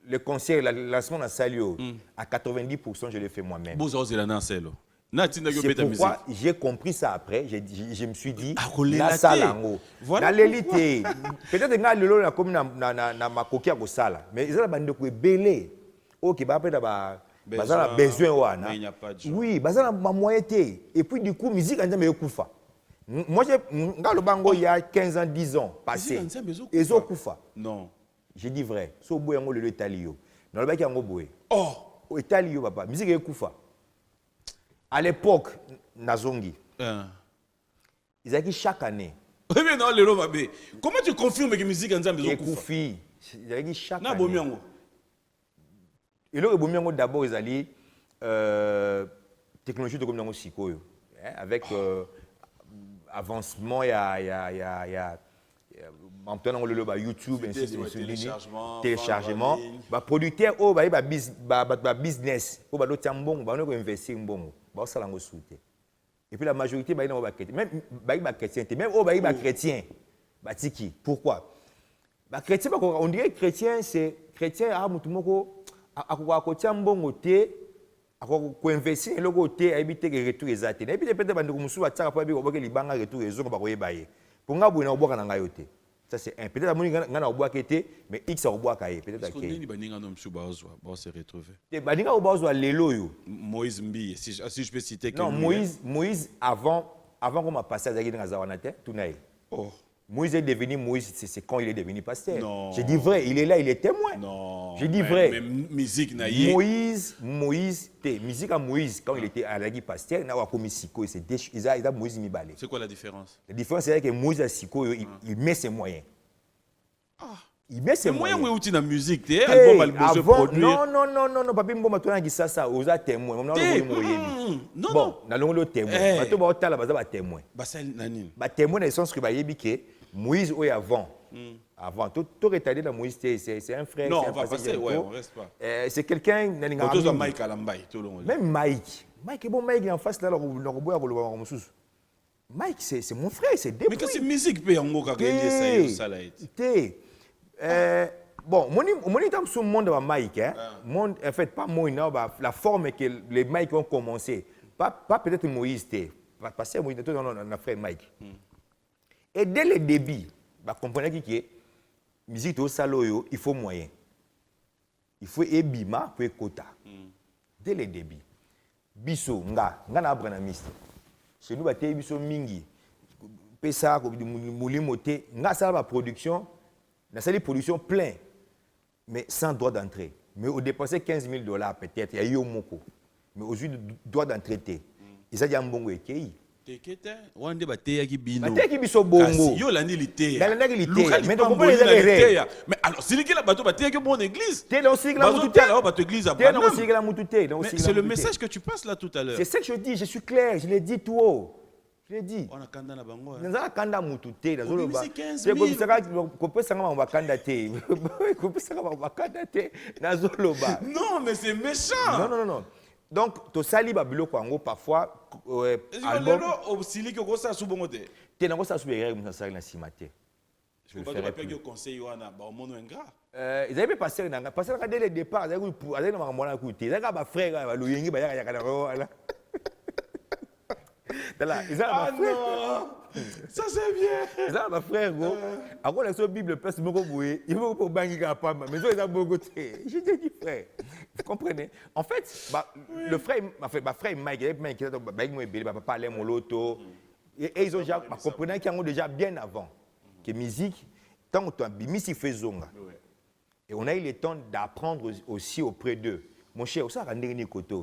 le concert le lancement na salio à 90% je l'ai fait moi-même bozo zela na selo na tinda yo beta musique pourquoi j'ai compris ça après je me suis dit la salango na l'élite peut-être nga lelo na comme na makoki ya ko sala mais ils ont bande ko belé. Ok, bah après bazana besoin wana. Oui, bazana ma moyenne et puis du coup musique en me kufa. Moi j'ai ngalo bango il y a 15 ans 10 ans passé. Ezo kufa. Non. J'ai dit vrai. So boyango le Italio. Non le baki yango boye. Oh, au Italio papa, musique e kufa. À l'époque nazongi. Ils ont dit chaque année. Oui mais non lelo mabe. Comment tu confirmes que musique en Zambie zo kufa? Ils ont dit chaque année. Na bomiango. Et là, d'abord, ils allaient technologie de comme sikoyo, avec avancement, il y a maintenant le YouTube, téléchargement, producteur, business, investir et puis la majorité, même chrétien, même chrétien, pourquoi? Chrétien, on dirait chrétien, c'est chrétien, akokotia mbongo te akokoinvestir eloko te ayebite ke retour ezate na ebite pete bandeko musu bataka po abi koboke libanga retour ezongo bakoyeba ye po nga boye na obwaka na ngai te ça c'est un peut-être amoni nga na obwaka te mais x obwaka ye peut-être que nini baninga no musu bazwa ba se retrouver te baninga bazwa lelo yo Moïse Mbi si je peux citer que non Moïse avant qu'on m'a passé à Zagui dans Zawana te tunaye oh Moïse est devenu Moïse, c'est quand il est devenu pasteur. Non. J'ai dit vrai, il est là, il est témoin. Non. J'ai dit vrai. Mais musique naïe. Moïse, musique à Moïse, quand il était à la pasteur, il a commis Siko, il a Moïse Mibale. C'est quoi la différence? La différence, c'est que Moïse à Siko, il met ses moyens. Il met ses moyens. Mais moyens où la musique, tu es album, album, produire. Non, papi Mbo, maintenant, il dit ça, aux témoins. Non. Bon, nous le témoin. Maintenant, on a besoin de témoin. Bah, témoin, dans le sens que Moïse, oui, avant, tout retardé dans Moïse, c'est un frère. Non, on va passer, ouais, on reste pas. C'est quelqu'un. Mike Alambay, tout le monde. Même Mike. Mike est bon, Mike est en face là, Mike, c'est mon frère, c'est des. Mais que c'est musique, paye en gros, quand ça l'a été. Bon, mon état sur le monde de Mike, monde, en fait, pas moi, la forme que les Mike ont commencé, pas peut-être Moïse, parce que Moïse, on a frère Mike. Et dès le début, bah, comprenez que musique au saloyo, il faut moyen. Il faut ebima pour quota. Dès le début. Biso, nga na abranamiste. Chez nous, bate biso mingi. Pesa, moulimote, nga ça la production, na salle production plein, mais sans droit d'entrée. Mais au dépenser $15 000 peut-être, il y a eu au moko. Mais aujourd'hui, droit d'entrée, ils ont dit un bon équilibre. Tekete wande bateya ki bino bateya biso bongo yo landi lité mais donc pourquoi les rêves mais alors si la bateau bateya que bonne église t'es dans aussi la mututé là bateau église à Banam t'es dans la mututé c'est le message que tu passes là tout à l'heure c'est ça que je dis je suis clair je l'ai dit tout haut je l'ai dit on a kanda na bango na kanda mututé na zolo ba c'est comme ça qu'on peut sanga on va kanda té qu'on peut sanga on va kanda té na zolo ba non mais c'est méchant non donc to sali ba biloko yango parfois album obsili que ça sous bongo té té na ko ça sous erreur na sali na simate je vais faire un conseil wana ba mono ingrat ils avaient passé dès le départ avec na mwana kuté ça ba frère ba loyengi ba ya kana wala Ah non, ça c'est bien. Ça, ma frère, gros. Après, la Bible, place, il faut pour banquer à pas, mais ça, beaucoup côté. Je te dis, frère. Vous comprenez? En fait, le frère, ma frère Mike, il va parler mon loto. Et ils ont déjà, comprenez qu'ils ont déjà bien avant que musique, tant que tu musique fait zonga. Et on a eu le temps d'apprendre aussi auprès d'eux. Mon cher, ça a un côté.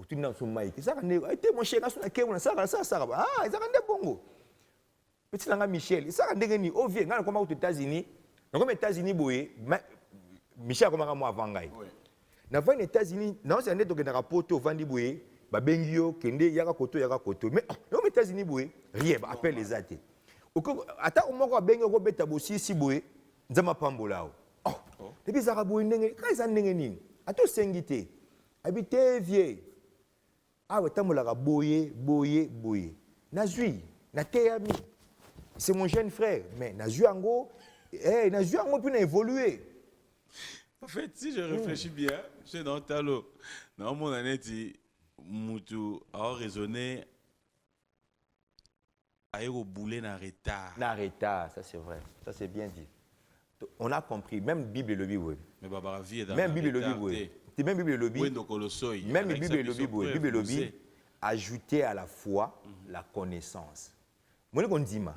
Tu n'as pas Mike. Ça a mon cher, ça a ah, ils ont un bongo. Petit langa Michel, ça a un au vieux, quand aux États-Unis, donc aux États-Unis, Michel comme moi avant gaï. Na va aux États-Unis, non c'est un net donc na poto vandi boué, ba bengio kende yaka koto. Mais aux États-Unis boué, rien appelle les athées. Ata au moko bengio ko beta bosi si boué, nzama pambolao. Oh, depuis ça boué ndenge, quand ça ndenge nini? Ato sengité. Habité vieux. Ah ouais, tamolaka boyé. Nazui, na teyami. C'est mon jeune frère, mais Nazui Ango, Nazui Ango peut évoluer. En fait, si je réfléchis bien, je suis dans le talo. Dans mon année, Moutou a raisonné à au boulet dans retard. Dans retard, ça c'est vrai, ça c'est bien dit. On a compris, même Bible le Bible. Mais Baba vie est dans même Bible le Bible. C'est même Bible le Bible. Même Bible le Bible. Bible le Bible. Ajouter à la foi la connaissance. Moi je dis ma.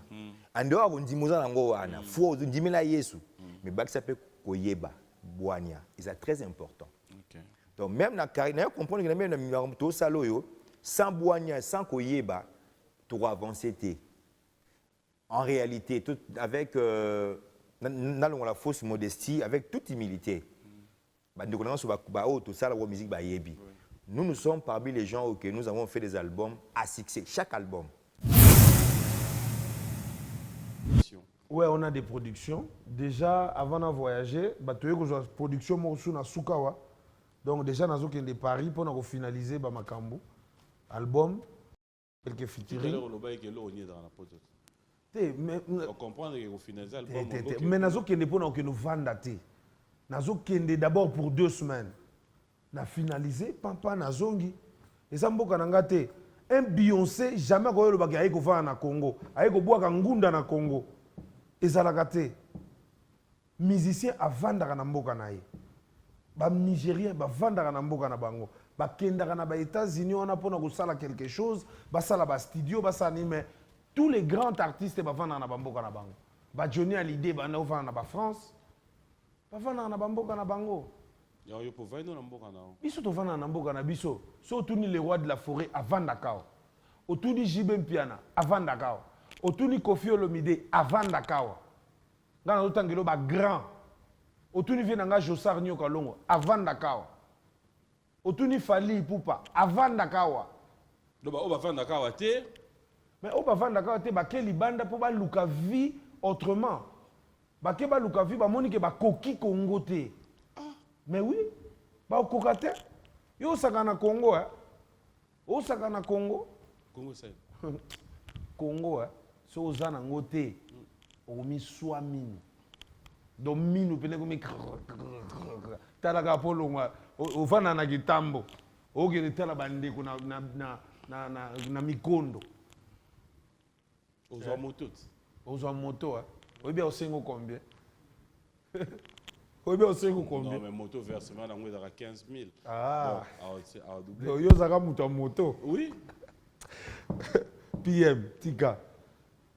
En dehors on dit moza nango wana. Foi on dit la Yesu. Mais bak s'appelle koyeba, boania. C'est très important. Donc même na carrière, comprendre que même na to salo yo, sans boania, sans koyeba, tu avancer. En réalité, tout avec n'allons la fausse modestie, avec toute humilité. Nous sommes parmi les gens où nous avons fait des albums à succès, chaque album. Ouais, on a des productions. Déjà, avant de voyager, tu as une production à Sukawa. Donc déjà, nous avons des paris pour finaliser Bamakambu. Album, quelques featuring. On comprend que finaliser l'album. Mais nous avons nous vendre. Nous avons d'abord pour 2 semaines. Nous avons finalisé, pampa, nous avons et ça m'a un Beyoncé, jamais qu'on le bagage aïko va na Congo, aïko boire kangunda na Congo. Et ça l'a gâté. Musicien à vendre na mboka na ye. Ba Nigérien ba vendre na mboka na bango. Ba kenda na ba États-Unis on a pour na sala quelque chose, ba sala ba studio, ba s'anime. Tous les grands artistes ba vendre na mboka na bango. Ba Johnny Hallyday ba na vendre na ba France. Ba vendre na mboka na bango. Ya yo pour vendre na mboka na. Biso to vendre na mboka na biso. So tuni les rois de la forêt avant Dakar. Otuni Jibem Piana avant Dakar. Otuni Koffi Olomide avant Dakar. Ngana otangelo ba grand. Otuni Venanga Jossar Nyoka Longo avant Dakar. Otuni Fali Ipupa avant Dakar. Do ba o ba vendre Dakar te. Mais o ba vendre Dakar te ba ke libanda pour ba luka vie autrement. Ba ke ba luka vie ba monike ba koki Congo te. Mais oui, ba okokate. Yo sakana Congo hein. O sakana Congo. Congo c'est. Congo hein. So zana ngote. Omi swamini. Do minu pele komi talaka polonga. O fana na kitambo. O gele tala bandeko na mikondo. Ozo moto. Ozo moto hein. Obi bien osengo combien? Obi bien osengo combien? Non mais moto versement na ngweza 15 000. Ah. A doublé. Yo zaka muto moto. Oui. PM Tika.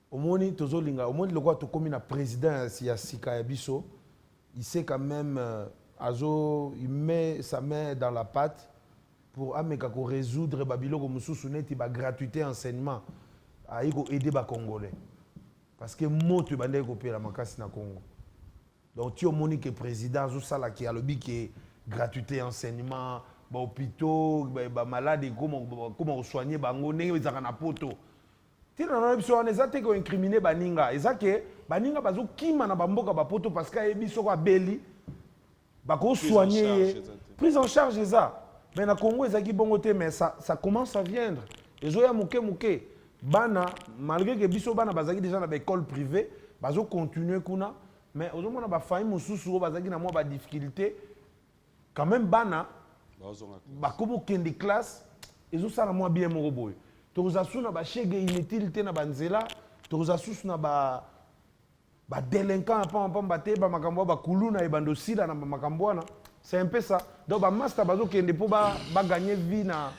Omoni tozolinga, omoni le quoi to komi na président ya Sika ya biso, il sait quand même il met sa main dans la pâte pour ameka ko résoudre babiloko mususu neti ba gratuité enseignement aiko aider ba congolais. Parce que moto bande ko pela makasi na Congo. Donc tu omoni que président zo sala ki a le bi que gratuité enseignement, ba hôpitaux, ba malade comment soigner bango ndenge ezaka na poto. Tina na biso on ezate ko incriminer baninga ezake baninga bazo kima na bamboka bapoto parce que biso ko abeli bako soigner prise en charge ça mais na Congo ezaki bongo te mais ça commence à viendre ezoya muke bana malgré que biso bana bazaki déjà na école privée bazo continuer kuna mais ozomona ba famille mususu bazaki na mo ba difficulté quand même bana bakomo kende classe ezo sala mo bien moko boy. toza su na ba chege inutile te na banzela toza su na ba délinquant pamba te ba makambo ba kuluna e bando sida na makambo wana. C'est un peu ça. Donc ba master bazo kende po ba gagner vie na.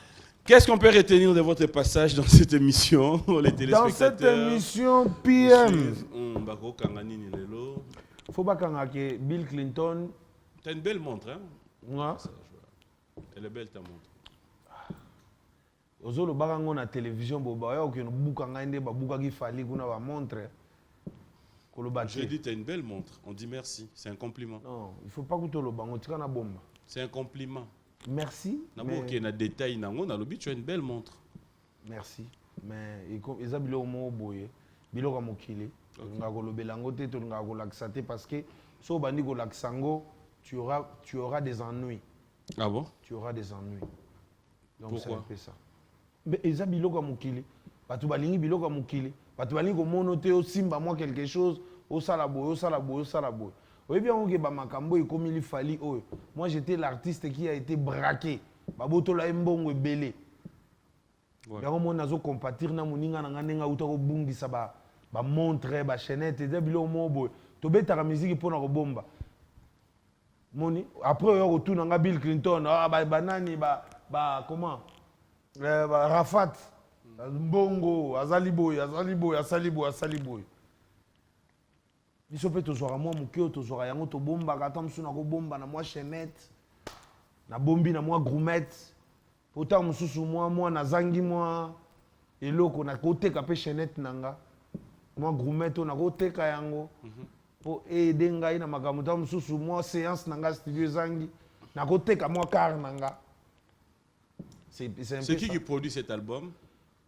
Qu'est-ce qu'on peut retenir de votre passage dans cette émission, les téléspectateurs? Dans cette émission PM. Faut pas que Bill Clinton. T'as une belle montre, hein? Ouais. Elle est belle ta montre. Ozolo barango na télévision boba ya okeno buka ngande ba buka ki fali kuna ba montre. J'ai dit t'as une belle montre. On dit merci, c'est un compliment. Non, il faut pas que tu le bango tika na bomba. C'est un compliment. Merci. Mais il y a des détails nango na lobi tu as une belle montre. Merci. Mais eza bilo mo boye, bilo ka mokili. Nga ko lobelango te to nga ko laxate parce que so bandi ko laxango tu auras des ennuis. Ah bon? Tu auras des ennuis. Donc c'est un peu ça. Mais eza bilo ka mokili. Batu balingi bilo ka mokili. Batu balingi ko monote o simba moi quelque chose, o sala boye, o sala boye, o sala boye. Oui, bien, on a makambo et comme il fallait. Moi, j'étais l'artiste qui a été braqué. Baboto la mbongo belé. Bien, on a compatir na muninga na nganenga utako bungi saba. Ba montre, ba chaînette, et bilo mobo. To beta la musique pour na bomba. Moni. Après, on retourne na Bill Clinton. Ah, ba banani, ba comment? Ba Rafat. Mbongo, azaliboy, azaliboy, azaliboy, azaliboy. Biso pe tozora moi mukeo tozora yango to bomba kata msuna ko bomba na moi chaînette na bombi na moi groumette pota mususu moi na zangi moi eloko na koteka pe chaînette nanga moi groumette na koteka yango po aider ngai na makambo ta mususu moi séance nanga studio zangi na koteka moi car nanga. C'est qui produit cet album?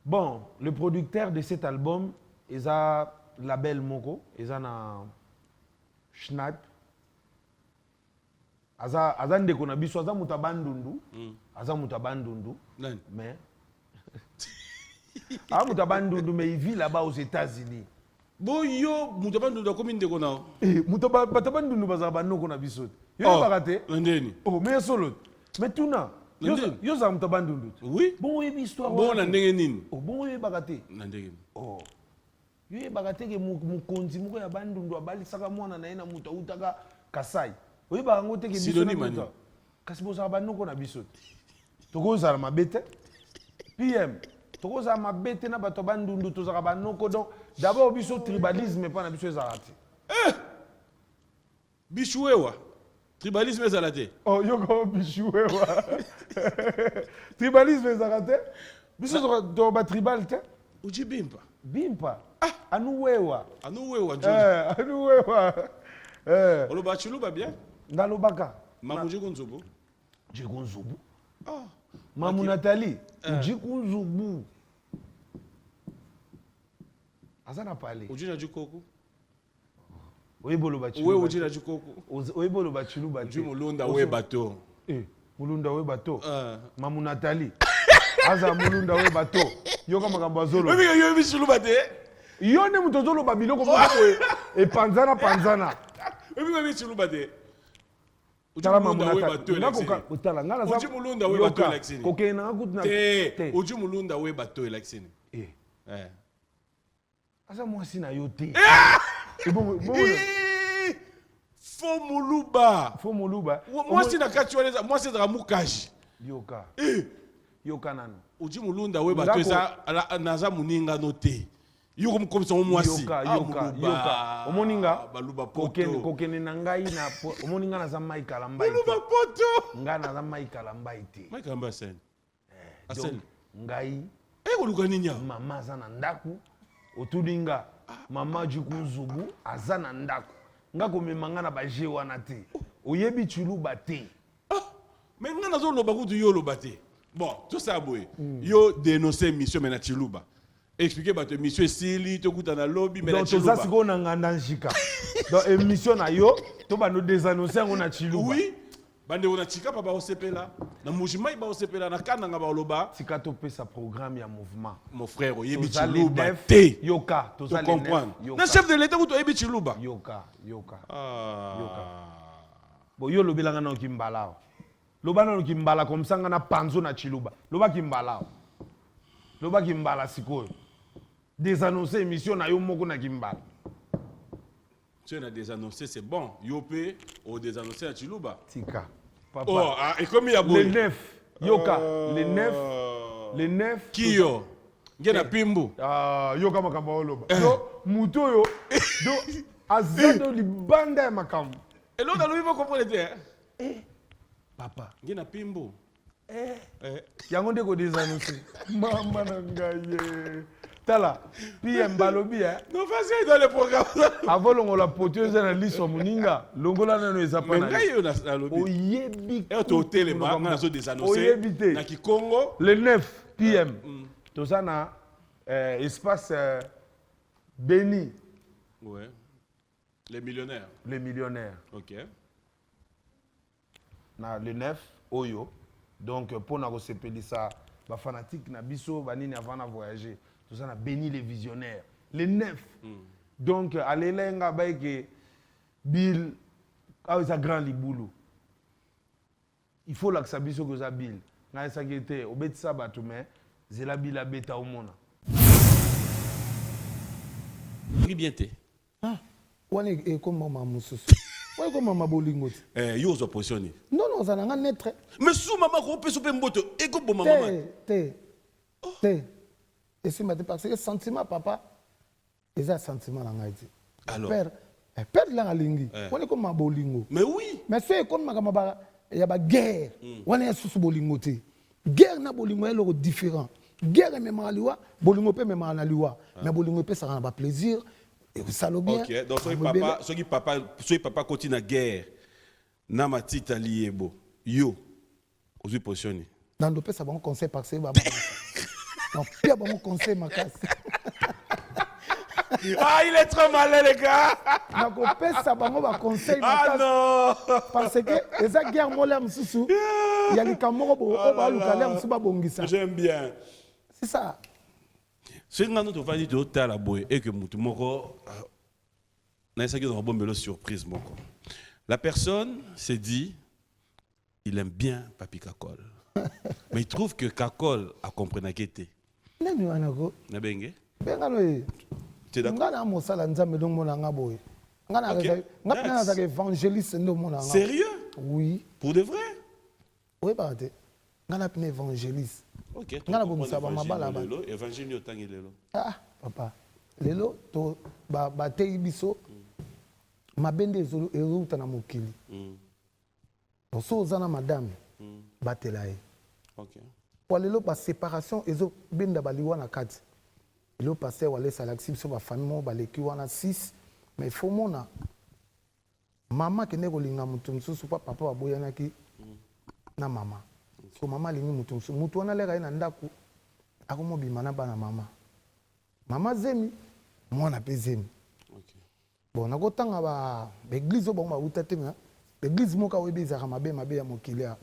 Bon, le producteur de cet album est à label moko ezana Schnapp aza ndeko na biso aza mutabandundu aza mutabandundu mais mutabandundu mais il vit là-bas aux États-Unis. Bon yo mutabandundu comme ndeko na mutabandundu baza banoko na biso yo bakate ndeni mais solo mais tuna yo za mutabandundu oui bon yebi histoire bon na ndenge nini bon yebi bakate na ndenge yo bakateke mukonzi moko ya bandundu abalisaka mwana na ye na mutu autaka Kasai oyebaka yango teke biso na mutu kasi bozala banoko na biso te tokozala mabe te PM tokozala mabe te na bato bandundu tozalaka banoko donc d'abord biso tribalisme mpa na biso ezala te bishuewa tribalisme ezala te yoko bishuewa tribalisme ezala te biso to batribal te uji bimpa anuwewa oloba chiluba bien nalobaka mamu jikunzubu mamu Nathalie jikunzubu azana pale ujina jikoku oyebolo chiluba we ujina jikoku oyebolo chiluba ju mulunda we bato mulunda we bato mamu Nathalie aza mulunda we bato yoka makambo azolo yo bichiluba te yo ne mutu ozoloba biloko moko epanzana panzana obi bichiluba te tala mamuna utala ngala za uji mulunda we bato election kokena nanga kutuna te uji mulunda we bato election asa mwasi na yo te fo muluba mwasi na kati wana mwasi ezaka mukaji yoka nano uji mulunda we bato eza naza muninga no te yo komkomisa mwasi yoka omoninga baluba poto kokene na ngai na omoninga naza mai kalambai baluba poto nga naza mai kalambai te mai kalambai sen asen ngai koluka ninya mama aza na ndaku otulinga mama jikunzubu aza na ndaku nga komemanga na baje wana te oyebi chiluba te mais nga nazoloba kutu yo oloba te bon tosala boye yo dénoncer mission mena chiluba expliquer bato émission esili tokutana lobi mais na chiluba donc toza sikoyo na nganda njika donc émission na yo to bano désannoncer yango na chiluba oui bandeko na chikapa baosepela na mujimai baosepela na kananga baoloba tika topesa programme ya mouvement mon frère oyebi chiluba te yoka toza comprendre na chef de l'état kutu oyebi chiluba yoka bo yo lobelanga na kimbala loba na kimbala comme ça nga na panzo na chiluba loba kimbala loba kimbala sikoyo désannoncer émission na yo moko na kimbala Tu as désannoncé, c'est bon. Yopé, ou désannoncé à Chiluba. Tika. Papa. Oh, et comme il y a les 9. Yoka. Les 9. Les 9. Qui yo? Ngena Pimbu. Yoka makamba oloba. Do, muto yo. Do, azado li banda ya makambo. Et l'autre, il va comprendre. Papa. Ngena Pimbu. Yango ndeko désannoncer. Mama na ngai. Tala, PM balobi non vas-y dans le programme. Avant longola potio za na liso muninga, longola nano ezapa na. Mais ngai na lobi. Oyebi. Et to télé ba na zo désannoncer. Na ki Congo. Le 9 PM. Toza na espace Béni. Ouais. Les millionnaires. Les millionnaires. OK. Na le 9 Oyo. Donc pour na sepelisa ba fanatique na biso banini avant na voyager. Tout ça, on a béni les visionnaires. Les 9. Donc, allez là, on a que Bill, quand il a grand liboulou. Il faut que ça biso que ça Bill. Quand il a été au bête ça batumé, c'est la Bill a bêta au monde. Oui, bien té. Ah, on est comme maman Moussous. On est comme maman Bolingot. Yo zo positionné. Non, non, ça n'a rien être. Mais sous maman ko pe soupe mboto, et ko bo maman. Té. Et c'est parce que sentiment papa, c'est un sentiment dans l'Haïti. Alors, père la lingi, on est comme ma bolingo. Mais oui. Mais c'est comme ma il y a une guerre. On est sous bolingo. Guerre na bolingo est différent. Guerre est même à l'ouah, bolingo peut même à l'ouah. Mais bolingo peut ça rend pas plaisir. Et ça le bien. OK, donc ce papa continue la guerre. Na matita liebo. Yo. Ozu positionné. Dans le pays ça va un conseil parce que non, Pierre, bon conseil, ma casse. Ah, il est trop malin, les gars. Donc, on peut ça, on va conseil, ma casse. Ah non. Parce que, les gens guerre, moi, là, il y a les cameras, on va le caler, j'aime bien. C'est ça. Ce que nous avons dit de la boy et que nous avons une surprise. La personne s'est dit, il aime bien Papi Kakol. Mais il trouve que Kakol a compris la quête. Nabenge? Tu es d'accord? Sérieux? Oui. Pour de vrai? Oui, bah, tu es évangéliste. Ok, tu es évangile. Ah, papa. Lelo, tu es biso. Ma bende est na mokili. So zana madame. Batelaye. OK. Pour lelo ba séparation ezo benda baliwa na kati. Le passé wale salaxi so ba famille ba leki wana 6 mais il faut mona maman qui n'est kolinga mutu mususu papa ba boyanaki na mama. So mama lingi mutu mususu mutu wana leka ina ndaku akomo bimana bana mama. Mama zemi mwana pe zemi. OK. Bon nakotanga ba église bo ba utate na l'église moka webeza mabe ya mokili ya.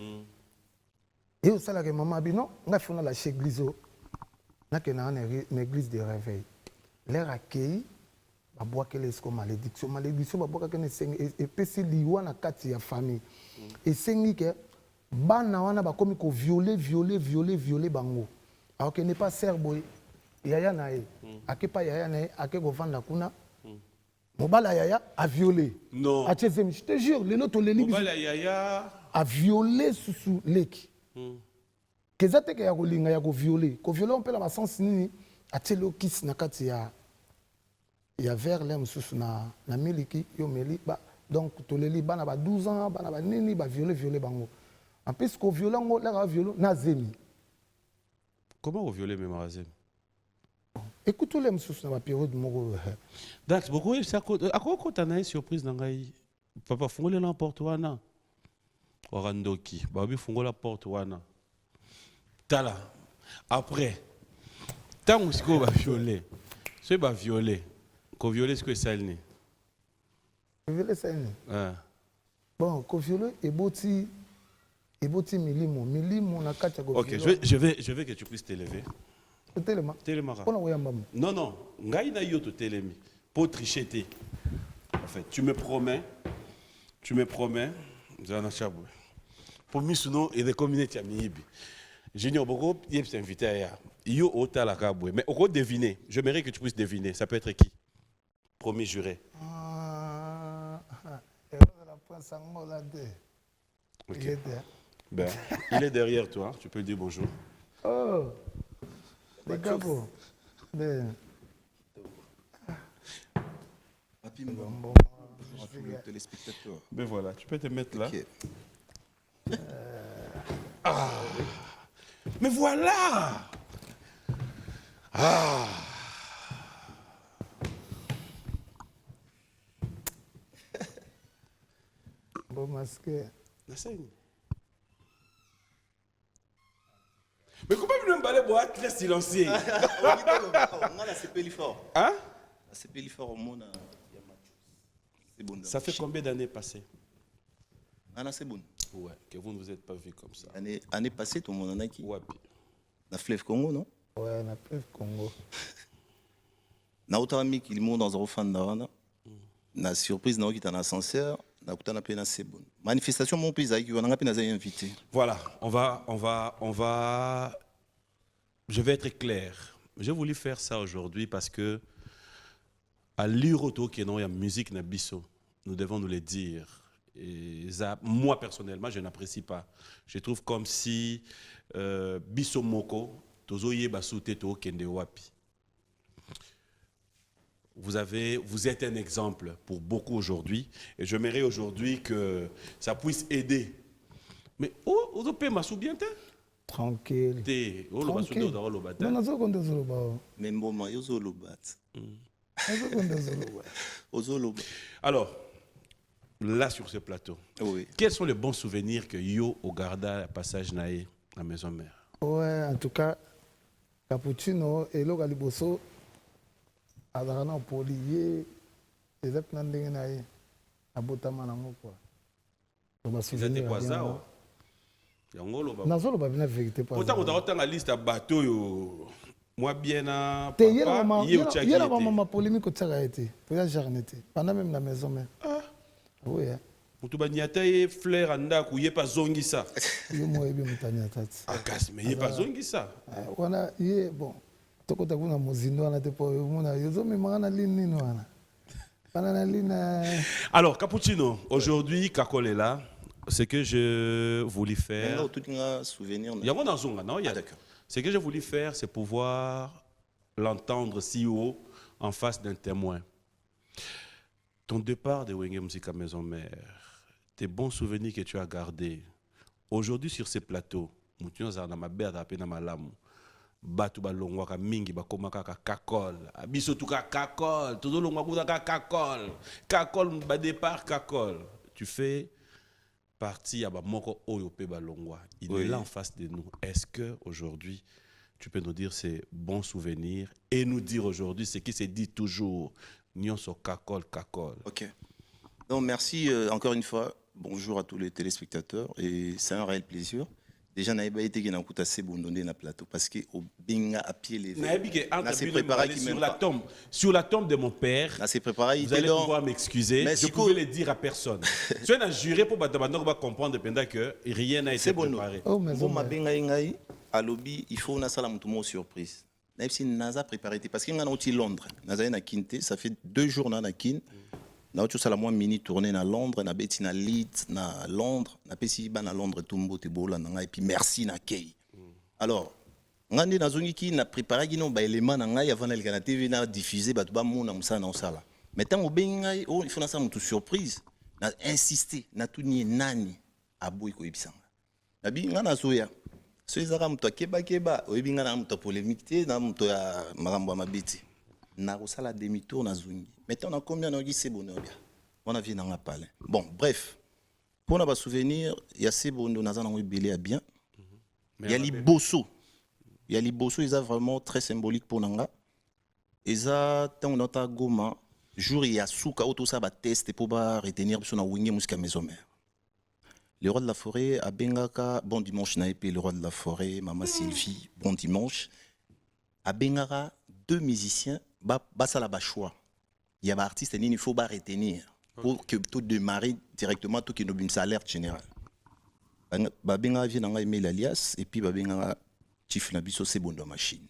Et au salaire maman bi non, on a fait la chez église na que na une église de réveil. L'air accueil ba bois que les malédiction ba bois que ne seng et pesi liwa na kati ya famille. Et sengi que bana wana ba komi ko violer bango. Alors que n'est pas serbo yaya na e. Akepa yaya na e ake ko vanda kuna. Mobala yaya a violé. Non. A tchezem, je te jure, les notes les Mobala yaya a violé sous leki. Kezate ke ya kolinga ya ko violer. Ko violer on peut la sens nini a telo kiss na kati ya vers l'aime sous na miliki yo meli ba donc to leli bana ba 12 ans bana ba nini ba violer bango. En plus ko violer ngo la violer na zemi. Comment on violer même à zemi? Écoute les msous na ba période moko. Dax beaucoup ça à quoi quand on a une surprise dans ngai papa fungole la porte wana. Orandoki babi fungola porte wana. Tala après tant que ce va violer. Ce va violer. Ko violer ce que ça ne. Violer ça ne. Bon, ko violer et boti milimo na kati ko. OK, je vais que tu puisses t'élever. Téléma. Non, ngai na yo to télémi pour tricher. En fait, tu me promets Zana Chabou. Pour Misuno et des communautés amiibi. Junior Bogo, il est invité à Yo ota la kabwe. Mais on deviner. J'aimerais que tu puisses deviner. Ça peut être qui? Premier juré. Ok. Ben, il est derrière toi. Tu peux lui dire bonjour. Oh, les capots. Ben. Papi, bon. Le téléspectateur. Ben voilà, tu peux te mettre là. Ah, mais voilà. Ah. Bon masqué. Mais comment vous me parlez pour être très silencieux? Hein? Ça fait combien d'années passées? C'est bon. Ouais, que vous ne vous êtes pas vu comme ça. Année passée, tout le monde en a qui? Ouais. Na Fleuve Congo, non? Ouais, na Fleuve Congo. Na otami qui monte dans un fan d'Arana. Na surprise, na qui est en ascenseur. Na kutana pe na Sebon. Manifestation mon pays qui on a peine invité. Voilà, on va. Je vais être clair. J'ai voulu faire ça aujourd'hui parce que à l'Iroto qui est non, il y a musique na biso. Nous devons nous le dire. Et ça, moi personnellement, je n'apprécie pas. Je trouve comme si biso moko tozo yeba soute to kende wapi. Vous êtes un exemple pour beaucoup aujourd'hui. Et j'aimerais aujourd'hui que ça puisse aider. Mais où peut m'assouvir bien? Tranquille. Tranquille. Non, non, ça compte Zoloba. Même bon, yo Zolobat. Alors, là sur ce plateau, oui. Quels sont les bons souvenirs que Yo au Garda à passage naé à Maison Mère? Ouais, en tout cas, Cappuccino et Loga Liboso. Azarana polier exact nandenge na ye abotama nango quoi vous êtes quoi ça yango lo ba nazolo ba bina vérité pas pourtant on a liste à bateau yo moi bien na papa yela mama polémique tsaka été pour ya jarnete pendant même la maison mais oui mutu banyata ye fleur anda ku ye pas zongisa yo mo ebi mutanya tati akasi mais ye pas zongisa wana ye bon. Alors, Cappuccino, aujourd'hui, Kakol est là. Ce que je voulais faire. Ce que je voulais faire, c'est pouvoir l'entendre si haut en face d'un témoin. Ton départ de Wenge Musique à Maison Mère, tes bons souvenirs que tu as gardés. Aujourd'hui, sur ces plateaux, batu balongwa ka mingi bakoma kaka kakol biso tuka kakol todo longwa kuta kakol kakol ba départ kakol tu fais partie ya ba moko oyo pe balongwa il est là en face de nous. Est-ce que aujourd'hui tu peux nous dire ces bons souvenirs et nous dire aujourd'hui ce qui se dit toujours nyonso kakol. OK. Donc merci encore une fois. Bonjour à tous les téléspectateurs et c'est un réel plaisir. Déjà, on a été qui n'a pas assez bon donné na plateau parce que au binga à pied les. Sur la tombe de mon père. Vous allez pouvoir m'excuser. Je pouvais le dire à personne. Tu as juré pour va comprendre pendant que rien n'a été préparé. Oh mais bon ma binga ingai à lobby il faut na salam tout surprise. Même si naza préparé parce qu'il y a un Londres. Naza na Kinte, ça fait 2 jours na Kinte. Na autre ça la moi mini tournée na Londres na beti na Leeds na Londres na pesi ba na Londres tumbo te bola na et puis merci na kei. Alors ngandi na zongi ki na préparé ki no ba élément na ngai avant na na TV na diffuser ba to ba mona musa na osala. Mais tant au bengai oh il faut na ça mutu surprise na insister na tuni nani aboy ko ibisanga. Na bi ngana soya. So ezaka mutu keba oyebi ngana mutu polémique te na mutu ya marambo mabiti. Na osala demi-tour na zongi. Maintenant, on a combien on a dit c'est bon, on a vu dans la palais. Bon, bref, pour nos souvenirs, il y a ces bons, on a belé à bien. Il y a les bosso. Il y a les bosso, ils sont vraiment très symboliques pour nous. Ils ont tant dans ta goma, jour il y a souka auto ça va tester pour retenir sur na wingi musika maison mère. Le roi de la forêt à Bengaka, bon dimanche na épée le roi de la forêt, maman Sylvie, bon dimanche. À Bengara, 2 musiciens, basa la choix. Il y a un artiste il faut pas retenir pour que tout démarrer directement tout qui nous une alerte générale. Babenga vient dans email alias et puis babenga chief na biso c'est bon dans machine.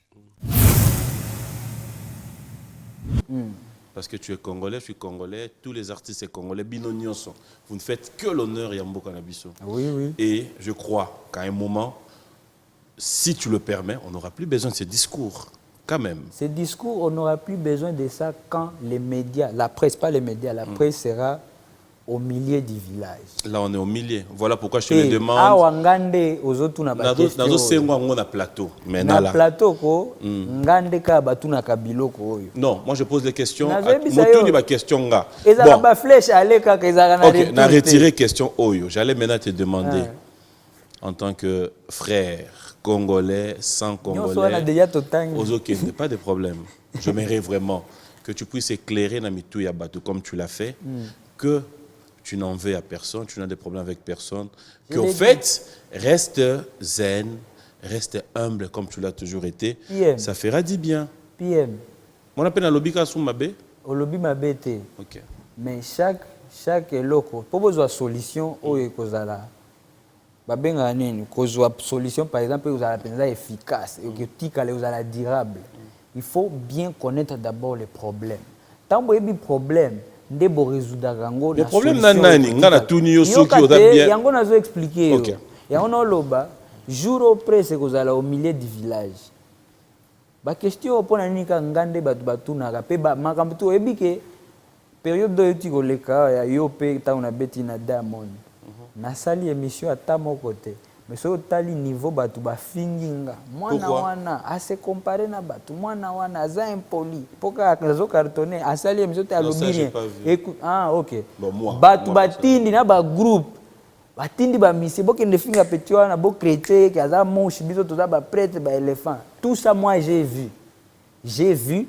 Parce que tu es congolais, je suis congolais, tous les artistes sont congolais, Bino Nyonso. Vous ne faites que l'honneur Yambo Canabiso. Oui, oui. Et je crois qu'à un moment, si tu le permets, on n'aura plus besoin de ces discours, quand même. Ces discours, on n'aura plus besoin de ça quand les médias, la presse, pas les médias, la presse sera au milieu du village. Là, on est au milieu. Voilà pourquoi je te le demande. Awangande aux autres na question. Nazo sengwa ngona plateau. Mais na plateau ko ngande ka batuna kabiloko oyo. Non, moi je pose des questions. Motuni ba question nga. Ezala ba flèche aller ka ezala na retour. Na retirer question oyo. J'allais maintenant te demander en tant que frère congolais, sans congolais. Aux pas de problème. Je m'aimerais vraiment que tu puisses éclairer na mitou ya bateau comme tu l'as fait que tu n'en veux à personne, tu n'as des problèmes avec personne, qu'au fait, reste zen, reste humble comme tu l'as toujours été, PM. Ça fera du bien. PM. On appelle un lobby sous Mabé? Au lobby Mabé. Ok. Mais chaque loco, pour besoin solution, où est kozala? Babenga nini, kozwa solution par exemple, vous avez la efficace, et que tikale vous avez durable. Il faut bien connaître d'abord les problèmes. Tant que vous avez des problèmes, le problème nani ngana tuni yo soki oda bien yango nazo expliquer yo yango na loba jour au presse kozala au milieu du village ba question opona nini ka ngande batu na ka pe ba makambo to ebike période de yoti koleka ya yo pe ta una beti na Diamond na sali émission ata moko te mais so tali niveau batu ba finginga mwana wana ase comparer na batu mwana wana za impoli poka kazo cartonné asali émission te alobini écoute OK batu batindi na ba groupe batindi ba misi bokende finga petit wana bo chrétien kaza moshi biso to za ba prêtre ba éléphant tout ça moi j'ai vu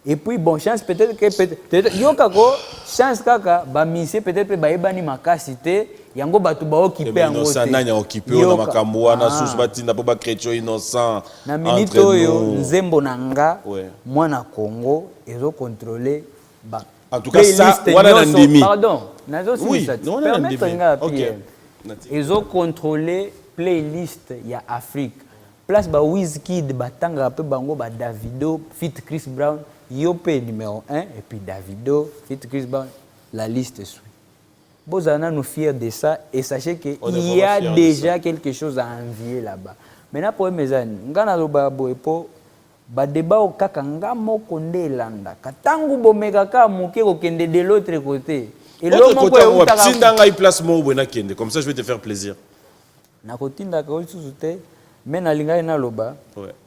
et puis bon chance peut-être que yo kako chance kaka ba misi peut-être ba ebani makasité yango batu ba occupé yango te nanya occupé na makambo wana susu batinda po ba chrétien innocent na minute oyo nzembo nanga mwana Congo ezo contrôler ba en tout cas ça wana na ndimi pardon nazo si ça permettre nga PM ezo contrôler playlist ya Afrique place ba Wizkid batanga pe bango ba Davido fit Chris Brown Yopé numéro 1 et puis Davido fit Chris Brown la liste suit. Bozana nous fiers de ça et sachez qu'il y a déjà quelque chose à envier là-bas. Maintenant pour mes amis, ngana loba boepo ba débat au kaka ngamo konde landa. Katangu bomeka ka muke ko kende de l'autre côté. Et l'autre côté on va tindanga i place mo bona kende comme ça je vais te faire plaisir. Na kotinda ka osusuté mais na linga na loba.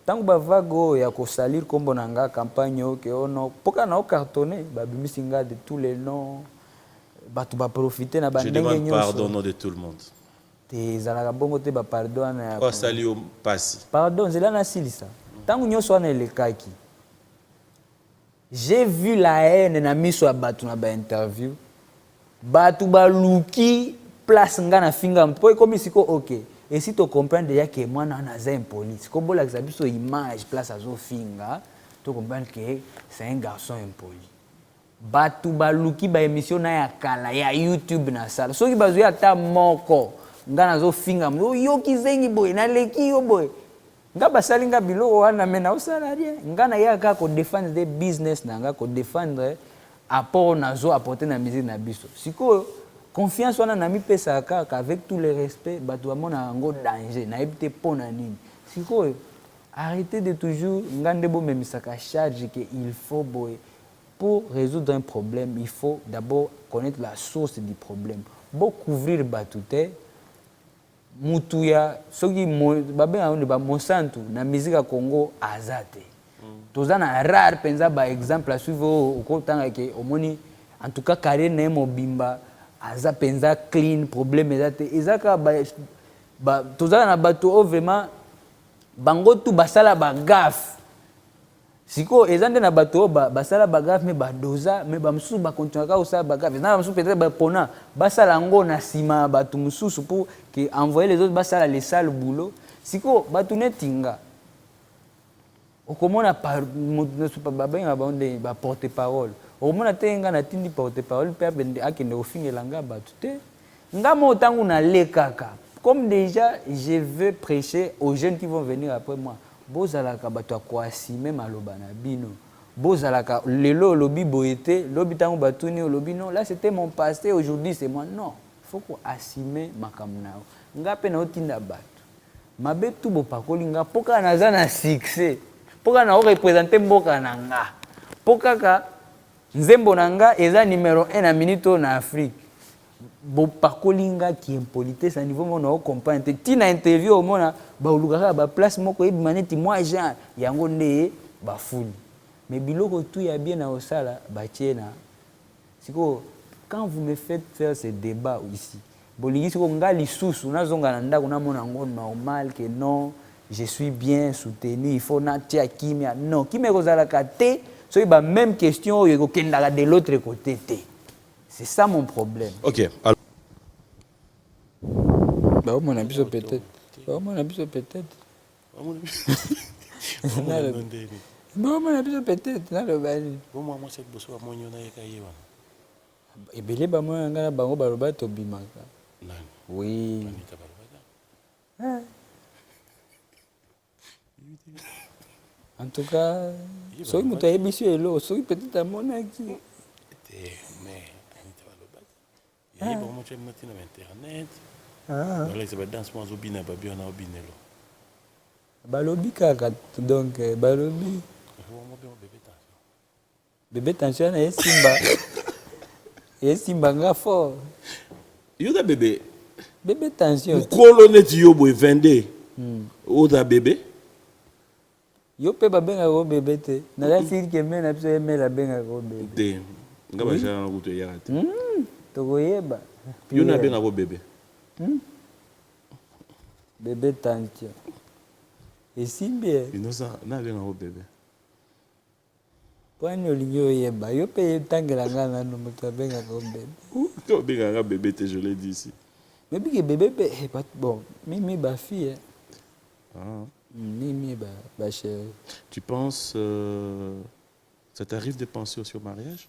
Tangu ba vago ya ko salir kombo nanga campagne o ke ono poka na o cartonné ba bimisinga de tous les noms. Batu ba profiter na bandenge nyonso. Je demande pardon au nom de tout le monde. Te zalaka bongo te ba pardon na. O sali o passi. Pardon, zela na silisa. Tangu nyonso na lekaki. J'ai vu la haine na miso batu na ba interview. Batu ba luki place ngana finga mpo comme siko OK. Et si tu comprends déjà que moi na za impoli. Siko bola que biso image place azo finga, tu comprends que c'est un garçon impoli. Batu baluki ba émission na ya kala ya YouTube na sala soki bazuya ata moko ngana zo finga yo kizengi boy na leki yo boy nga basali nga biloko wana mena osala rien ngana ya ka ko défendre des business na nga ko défendre apport na zo apporter na musique na biso siko confiance wana na mi pesa ka avec tout le respect batu amona ngo danger na ebite pona nini siko arrêtez de toujours ngande bo memisaka charge que il faut boy. Pour résoudre un problème, il faut d'abord connaître la source du problème. Pour couvrir batute, mutuya, soki babe ba Monsanto na musique Congo azate. Tozana rare penza ba exemple à suivre au temps que omoni en tout cas carrière na mobimba aza penza clean problème ezate ezaka ba tozana na bato vraiment bango tu basala ba gaffe. Siko ezande na bato basala bagaf me badoza me bamsusu bakontinua ka osala bagaf na bamsusu peut-être bapona basala ngo na sima bato mususu pour que envoyer les autres basala les sales boulot siko bato netinga okomona par babenga bonde ba porte parole okomona tenga na tindi porte parole pe abende akende ofingela nga bato te nga mo tangu na lekaka comme déjà je veux prêcher aux jeunes qui vont venir après moi bozalaka bato akoasime maloba na bino bozalaka lelo lobi boyete lobi tango batuni lobi non là c'était mon passé aujourd'hui c'est moi non faut qu'on assume makamnao ngape na otinda bato mabe tu bopakoli nga poka naza na succès poka na représenter mboka na nga poka ka nzembo na nga eza numéro 1 na minute na Afrique bopakoli nga ki impolitesse à niveau mona o comprendre tina interview mona ba ulukaka ba place moko ebimaneti moi Jean yango nde ba fuli mais biloko tout ya bien na osala ba tiena siko quand vous me faites faire ce débat ici bolingi siko nga lisusu nazonga na ndako na mona ngo normal que non je suis bien soutenu il faut na tia kimia non kimia kozala kate so ba même question yo kendaka de l'autre côté té c'est ça mon problème. OK. Bah on a besoin peut-être. Bah on a besoin peut-être. Bon, on a besoin peut-être na le bali. Bon moi c'est bosso wa monyo na yekaye wana. Ebele ba moyo ngana bango baloba to bimaka. Nani? Oui. En tout cas, soki moto ayebisi elo, soki peut-être amonaki. Mais Anita baloba. Yé bon moi tu me noter na internet. Voilà c'est ba danse moi zobina ba bien na obinelo. Balobi kaka donc balobi. Bébé tension na Simba. Et Simba nga fort. Yo da bébé. Bébé tension. Kolo net yo boy vende. O da bébé. Yo pe ba benga ko bébé te. Na la siri ke mena biso emela benga ko bébé. De. Nga ba jana ko to yate. To koyeba. Yo na benga ko bébé. Bébé tension. Et Simba. Inosa na benga ko bébé. Kwani olingi oyeba yo pe tangela ngana no moto benga ko bébé. To benga bébé te je l'ai dit ici. Mais que bébé bon, mimi ba fille. Ah. Mimi ba chérie. Tu penses ça t'arrive de penser aussi au mariage?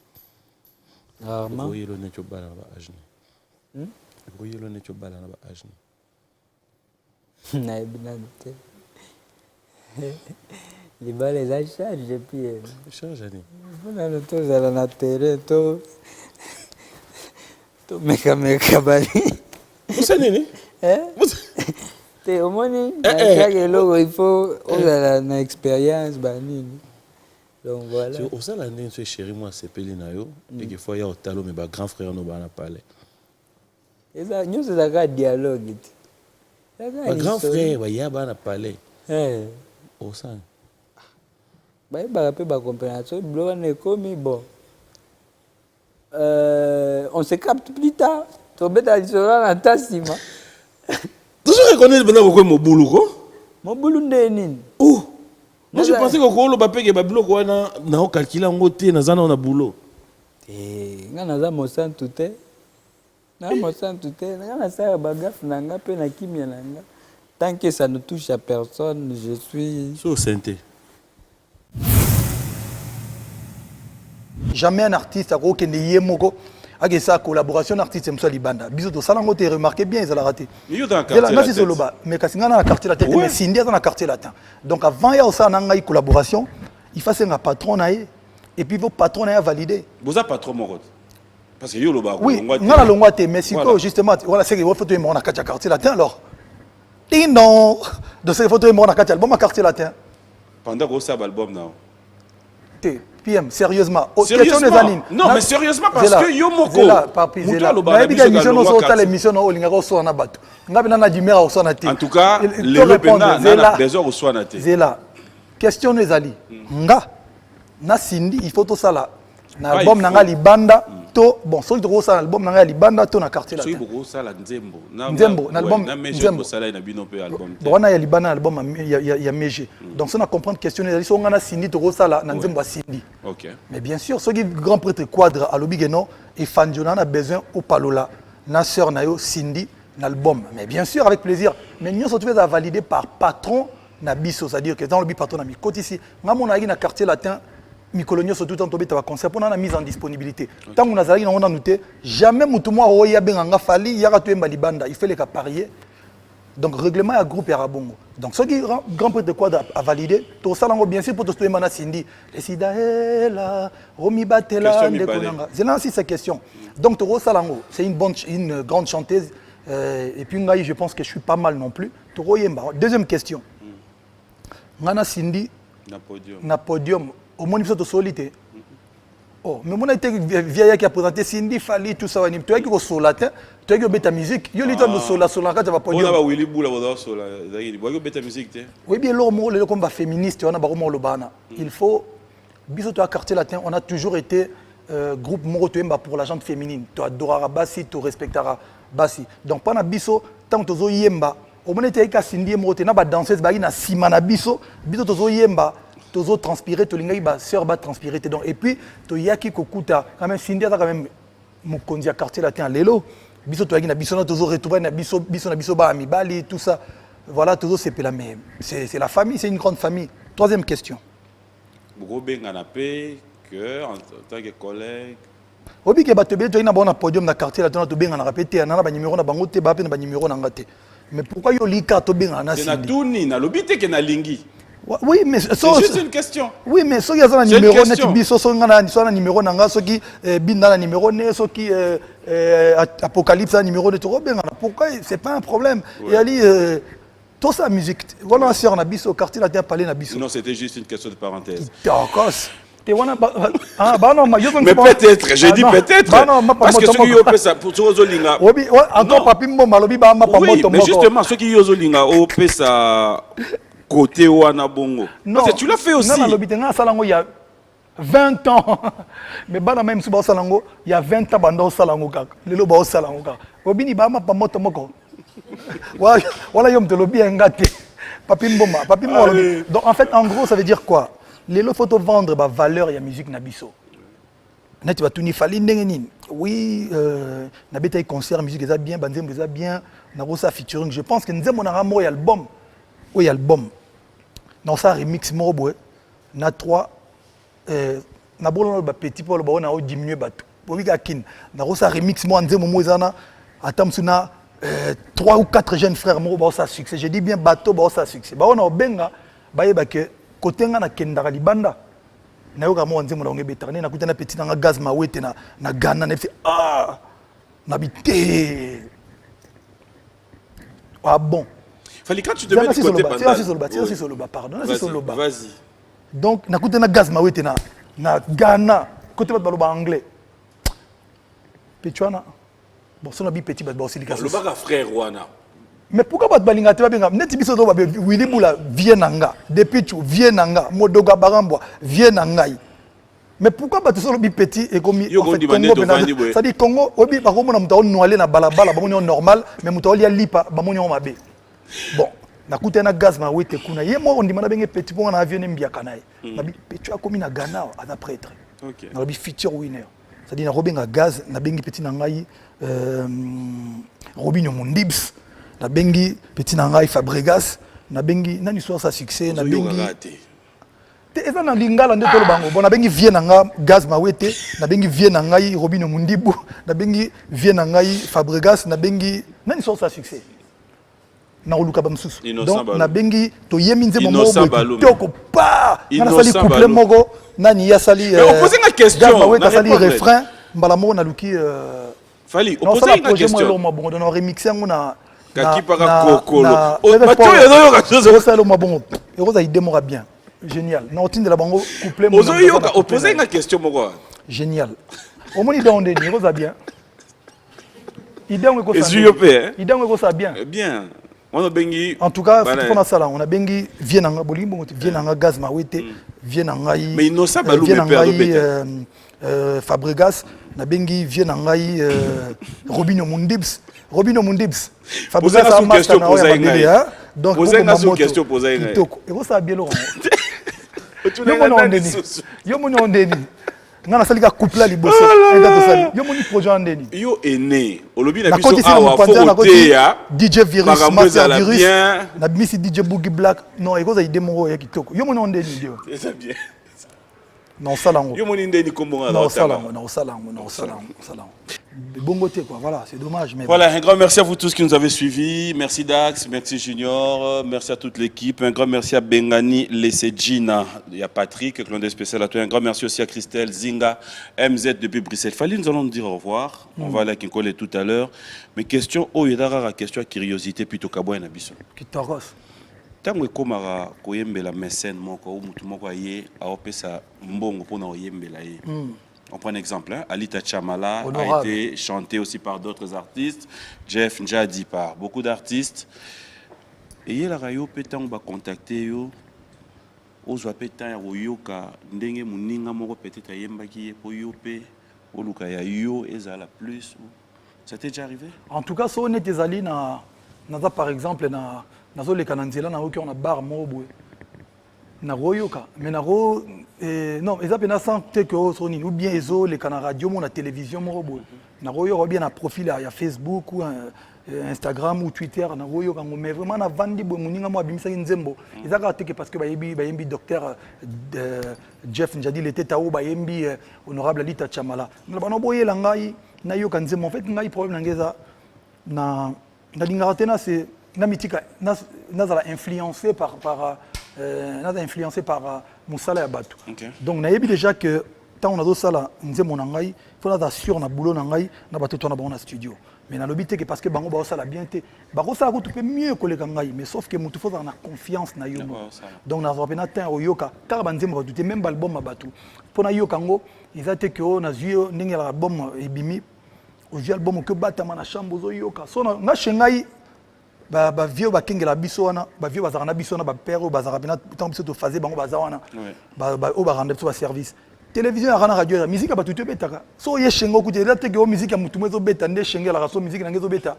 Rarement. Voyez le net au bal là-bas ajni. Voyez le net au bal là-bas ajni. Na ebinante. Les balles les achats, j'ai payé. Charge ani. On a le temps à la terre to meka bali. Vous nini? Te omoni chaque logo il faut on expérience banini. Donc voilà. Au ça la ndenge so chéri moi sepeli na yo et que fois ya otalo mais ba grand frère no bana parler. Eza nyuso za ka dialogue. Ba grand frère ba ya bana parler. Au ça. Ba pe ba compréhension bloqué ne comme bon. On se capte plus tard. Tu bête à l'isora na tasima. Tu reconnais bana ko mobulu ko? Mobulu ndeni. Oh. Moi je pensais que ko lo ba peke ba bloco wana na o calculer ngote na zana na boulot. Ngana za mo san tout na mo san tout ngana sa ba gaf na nga pe na kimia na nga. Tant que ça ne touche à personne, je suis so santé. Jamais un artiste a qui n'est moko avec sa collaboration artiste Moussa Libanda. Bisous to salango te remarqué bien ils ont raté. Yo dans quartier. Mais quand na quartier latin mais Cindy dans quartier latin. Donc avant il y a aussi une collaboration, il faut un patron et puis vos patrons a validé. Vous avez patron mon parce que yo lo ba. Oui, ngala longwa te mais siko justement voilà c'est que il faut to na quartier latin alors. Et non, de ces photos mon na album à quartier latin. Pendant que ça album now. PM, sérieusement. Sérieusement? Non, mais sérieusement, parce que yo moko. En tout cas, les Lopena n'a besoin de soin. Zéla. Question nous ali. Nga. Na Cindy, il faut tout ça là. Na album nanga libanda. To bon, so il ça album nanga libanda to na quartier là. So il beaucoup ça la Nzembo. Nzembo, na album Nzembo ça là na bino pe album. Bon na ya libanda album il y a Meje. Donc ça na comprendre question nous ali so ngana Cindy to ça là na Nzembo Cindy. OK. Mais bien sûr, ce qui grand prêtre quadre à l'obigeno et Fandiona a besoin au palola. Na sœur na yo Cindy l'album. Mais bien sûr avec plaisir. Mais nous sommes tous à valider par patron na biso, c'est-à-dire que dans le patron na mi côté ici, ngamo na na quartier latin Mikolonio surtout en tombé ta concert pour la mise en disponibilité. Tant qu'on a zali on a noté jamais mutumwa oya benganga fali yaka tuemba libanda, il fait les cas parier. Donc règlement à groupe ya rabongo. Donc, ce qui est grand prêtre de quoi à valider, tout ça, bien sûr, pour tout ce qui est Cindy. Les Sidaela, Romi Batela, c'est là aussi sa question. Donc, Toro Salango, c'est une grande chanteuse. Et puis, je pense que je suis pas mal non plus. Toro Yemba. Deuxième question. Ngana Cindy, na podium. Au moins, il faut solité. Oh, mais moi, été vieille qui a présenté Cindy, Fali, tout ça. Tu as qui sola, tu as qui bête musique. Il y a des sola, tu vas podium. On a Willy Boula, sola. Il y a bête musique. Oui, bien, le combat féministe, on a baromon le bana. Il faut, biso à quartier latin, on a toujours été groupe moro pour la gente féminine. Tu adoreras Bassi, tu respecteras Bassi. Donc, pendant biso, tant que tu yemba, au moins, tu as Cindy moro, tu as danseuse, tu as simana biso, biso tu yemba. Tozo transpirer, to lingai ba sœur ba transpirer donc et puis to yaki kokuta quand même Cindy quand même mon kondia quartier latin lelo biso to yaki na biso na tozo retrouver na biso na biso ba ami bali tout ça voilà tozo c'est la même c'est la famille, c'est une grande famille. Troisième question. Beaucoup benga na pe que en tant que collègue obi ke bato be to ina bona podium na quartier latin to benga na répéter na ba numéro na bango te ba pe na ba numéro na ngate mais pourquoi yo lika to benga na Cindy na tuni na lobité que na lingi. Oui, mais c'est juste une question. Oui, mais ceux qui ont un numéro, un numéro nanga, ceux qui binda un numéro né, ceux qui apocalypse un numéro de tout bien. Pourquoi c'est pas un problème? Il y a tout ça musique. Voilà, si on a bis au quartier, là, tu as parlé na bis. Non, c'était juste une question de parenthèse. D'accord. Mais peut-être, j'ai dit peut-être. Parce que ceux qui ont fait ça pour ceux qui ont encore papi malobi ba ma oui, mais justement ceux qui ont fait ça côté wana bongo. Non, parce que tu l'as fait aussi. Non, il y a 20 ans. Mais bana même si salango, il y a 20 ans bando salango kaka. Lelo ba salango kaka. Obini ba ma pamoto moko. Voilà yom te lobi ngate. Papi mboma, papi mo lobi. Donc en fait en gros ça veut dire quoi? Lelo faut vendre ba valeur ya musique na biso. Net va tuni fali ndenge nini. Oui, na beta concert musique eza bien, banzembo eza bien, na rosa featuring. Je pense que nzembo na ramo ya album. Oui, album. Dans ça remix morobo na 3 na bolon ba petit pour le ba na diminuer bato. Pour ka kin. Na rosa remix mo nzemo mo ezana atamsuna 3 ou 4 jeunes frères morobo ça succès. Je dis bien bateau ba ça succès. Ba on a benga ba yeba que côté nga na kendaka libanda. Na yoka mo nzemo na ngebetane na kutana petit na gaz mawete na Ghana na na bité. Ah bon. Fallait quand tu te mets de côté pardon. Vas-y. Donc, na koute na gaz mawete na Ghana, côté baloba anglais. Petuana. Bon, ça na bi petit bat aussi le baga frère wana. Mais pourquoi bat balinga te babenga neti biso do ba Willy Boula vienanga, depuis tu vienanga, modoga barambwa vienangai. Mais pourquoi bat solo bi petit et comme en fait Congo ça dit Congo obi ba komona mutao noalé na balabala ba moni normal mais mutao lia lipa ba moni mabe. Bon, na kute na gaz ma wete kuna ye mo ndima na benge petit ponga na avion mbiaka nae. Na bi petit a komi na Ghana à prêtre. OK. Na bi feature winner. Ça dit na robenga gaz na bengi petit na ngai Robinho Mondibs, na bengi petit na ngai Fabregas, na bengi nani soir sa succès na bengi. Te eza na lingala nde tolo bango. Bon na bengi vie na nga gaz ma wete, na bengi vie na ngai Robinho Mondibu, na bengi vie na ngai Fabregas, na bengi nani soir sa succès. Na oluka bamsusu donc na bengi to yeminze momo toko pa na sali couple mogo nani ya sali mais opposer une question na sali refrain mbala mo na luki fali opposer une question mo bon na remixer ngona kaki para kokolo bato yo ka chose ça le mo bon ça il démora bien génial na otinde la bango couple mo yo ka opposer une question moko génial au moni donde ni ça bien idée ngoko ça bien bien. On a bengi. En tout cas, on a ça là. On a bengi Vienanga Bolimbo, Vienanga Gaz Mawete, Vienanga. Mais il ça balou Fabregas, on a bengi Vienanga Robinho Mondibs, Robinho Mondibs. Fabregas a une question posée. Donc posez une question posée. Et vous savez bien Laurent. Yo mon on deni. Nga na salika couple la liboso enda to sali yo moni projet ndeni yo ene olobi na biso awa fokote ya DJ Virus Master Virus na bimisi DJ Boogie Black non eko za idée moko ya kitoko yo moni ndeni ndio c'est bien Non, salango. Yo moni ndeni kombo Non, salango. Bon côté quoi, voilà, c'est dommage. Mais voilà, un grand merci à vous tous qui nous avez suivis. Merci Dax, merci Junior, merci à toute l'équipe. Un grand merci à Bengani Lesegina, il y a Patrick, Clondé spécial à toi. Un grand merci aussi à Christelle, Zinga, MZ depuis Bruxelles. Fallait nous allons nous dire au revoir. On va aller à Kinkole tout à l'heure. Mais question, oh, il y a question à curiosité plutôt qu'à boire un abisson. Kitaros. Tango komara koyembela mécène moko ou mutu moko aye aopesa mbongo pona oyembela ye. On prend un exemple, hein? Alita Chamala a été chanté aussi par d'autres artistes, Jeff Njadi par beaucoup d'artistes. Et il y a la radio pétan va contacter yo, ozwa pétan ya yoka ndenge muninga moko peut-être ayembaki po yope, oluka ya yo ezala plus. Ça t'est déjà arrivé? En tout cas, si on est allé na par exemple na le cananzela na oki on a bar mobo. Na royoka mais na ro non ils appellent ça que soni ou bien ezo les canaux radio mon la télévision mon robot na royo bien na profil ya Facebook ou Instagram ou Twitter na royoka mais vraiment na vandi bo muninga mo abimisa nzembo ils a raté parce que ba yembi docteur Jeff Njadi le teta ou ba yembi honorable Alita Chamala na bano boyela ngai na yoka nzembo en fait ngai problème ngeza na lingara tena c'est na mitika na influencé par influencé par Moussala et Batou. Donc, on a déjà que tant on a ça là, on dit mon angai, il faut être sûr na boulot nangai, na bateau tourna bon na studio. Mais na l'obité que parce que bango ba ça la bien été, bango ça tu peux mieux que les gangai, mais sauf que mutu faut avoir confiance na yo. Donc na zo pena ten oyoka, car banzem ba douter même album ma Batou. Pour na yoka ngo, ils a été que on a zuyo ninga album ebimi, au album que batama na chambre zo yoka. So na shengai ba vieux ba kengela biso wana ba vieux bazana biso na ba père o bazara bina tant biso to fazer bango bazawana ba o ba rendre tout service télévision ya kana radio ya musique ba tout betaka so ye shengo ku tela te ke o musique ya mutu mezo beta nde shengela ka so musique na ngezo beta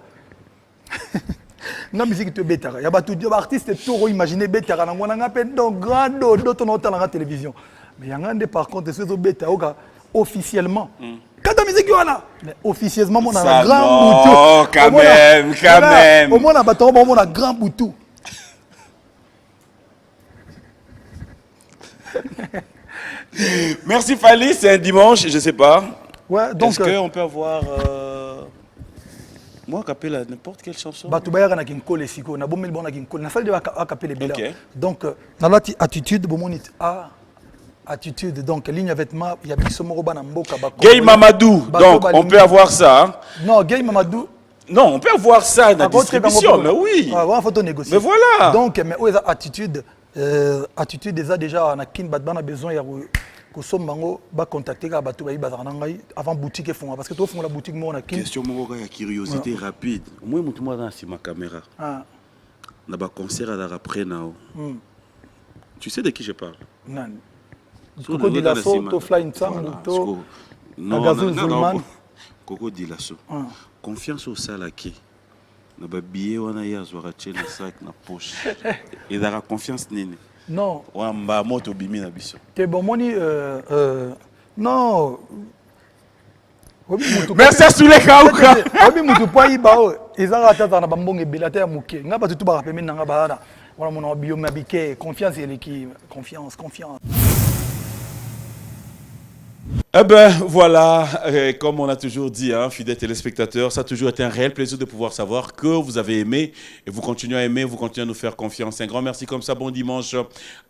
na musique to betaka ya ba tout ba artiste to imaginer betaka na ngona ngape donc grand do to na la télévision mais ya ngande par contre so beta o ka officiellement quand la musique là mais officieusement on a un grand boutou quand même au moins on a bateau on a un grand boutou merci Fali, c'est un dimanche, je sais pas. Ouais, donc est-ce qu'on peut avoir moi capella n'importe quelle chanson. Batou bayara na kinkole siko na bomel bon na kinkole na salle de capella bela. Donc na la attitude bomonit attitude, donc ligne vêtements, il y a Bissomoro Banamboka. Gay Mamadou, donc on peut avoir ça. Hein? Non, Gay Mamadou. Non, on peut avoir ça dans la distribution, mais oui. Ah, ouais, faut négocier. Mais voilà. Donc, mais où est attitude déjà on a kin badbana besoin ya ko sombango ba contacter ka bato bayi bazana ngai avant boutique fond parce que toi fond la boutique mo na kin. Question mo ya curiosité rapide. Moi mutu mo dans ma caméra. Ah. Na ba concert à la après nao. Tu sais de qui je parle? Non. Coco Dilasso, to fly in Sam, to Agazou Zulman. Coco Dilasso. Confiance au salaki. Na ba billet wana ya zwara na sac na poche. Et dara confiance nini. Non. Wa mba moto bimi na biso. Te bon moni non. Merci à Soulé Kauka. Obi mutu pa ibao. Ezara tata na bambonge belata ya muke. Nga ba tutu ba rapemi na nga ba. Voilà mon bio mabike confiance et l'équipe confiance. Eh ben voilà, comme on a toujours dit, hein, fidèles téléspectateurs, ça a toujours été un réel plaisir de pouvoir savoir que vous avez aimé et vous continuez à aimer, vous continuez à nous faire confiance. Un grand merci comme ça, bon dimanche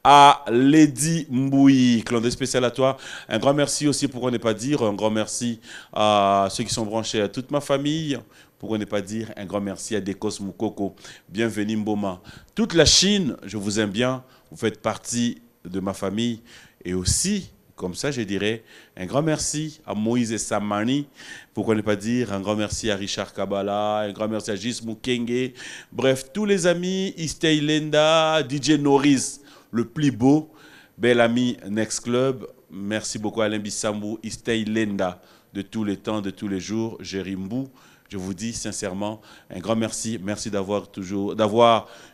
à Lady Mboui, clandé spécial à toi. Un grand merci aussi, pourquoi ne pas dire, un grand merci à ceux qui sont branchés, à toute ma famille. Pourquoi ne pas dire un grand merci à Dekos Moukoko, bienvenue Mboma. Toute la Chine, je vous aime bien, vous faites partie de ma famille et aussi... Comme ça, je dirais un grand merci à Moïse Samani. Pourquoi ne pas dire un grand merci à Richard Kabala, un grand merci à Gis Mukenge. Bref, tous les amis, Istay Lenda, DJ Norris, le plus beau, bel ami Next Club. Merci beaucoup à Alain Bissambou, Istay Lenda, de tous les temps, de tous les jours, Jérimbu. Je vous dis sincèrement un grand merci. Merci d'avoir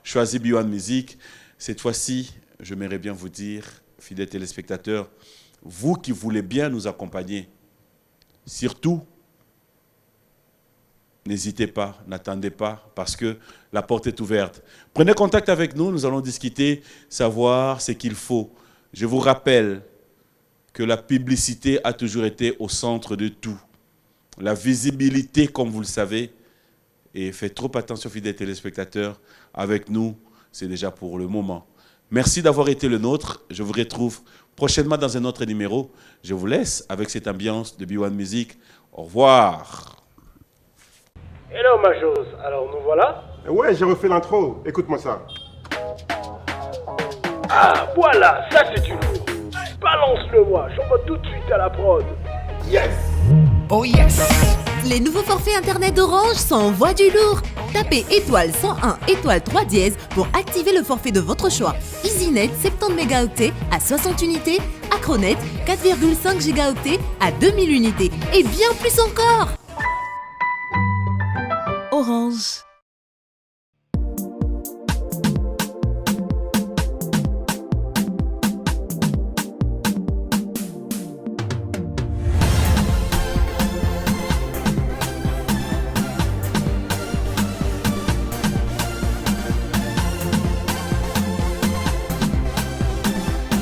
choisi B1 Music. Cette fois-ci, j'aimerais bien vous dire, fidèles téléspectateurs, vous qui voulez bien nous accompagner, surtout, n'hésitez pas, n'attendez pas, parce que la porte est ouverte. Prenez contact avec nous, nous allons discuter, savoir ce qu'il faut. Je vous rappelle que la publicité a toujours été au centre de tout. La visibilité, comme vous le savez, et faites trop attention, fidèles téléspectateurs, avec nous, c'est déjà pour le moment. Merci d'avoir été le nôtre. Je vous retrouve prochainement dans un autre numéro. Je vous laisse avec cette ambiance de B1 Music. Au revoir. Hello ma chose, alors nous voilà. Ouais, j'ai refait l'intro. Écoute-moi ça. Ah voilà, ça c'est du lourd. Balance-le-moi, j'envoie tout de suite à la prod. Yes! Oh yes! Les nouveaux forfaits internet d'Orange s'envoient du lourd. Tapez étoile 101 étoile 3 dièse pour activer le forfait de votre choix. EasyNet 70 mégaoctets à 60 unités, Acronet 4,5 gigaoctets à 2000 unités et bien plus encore. Orange.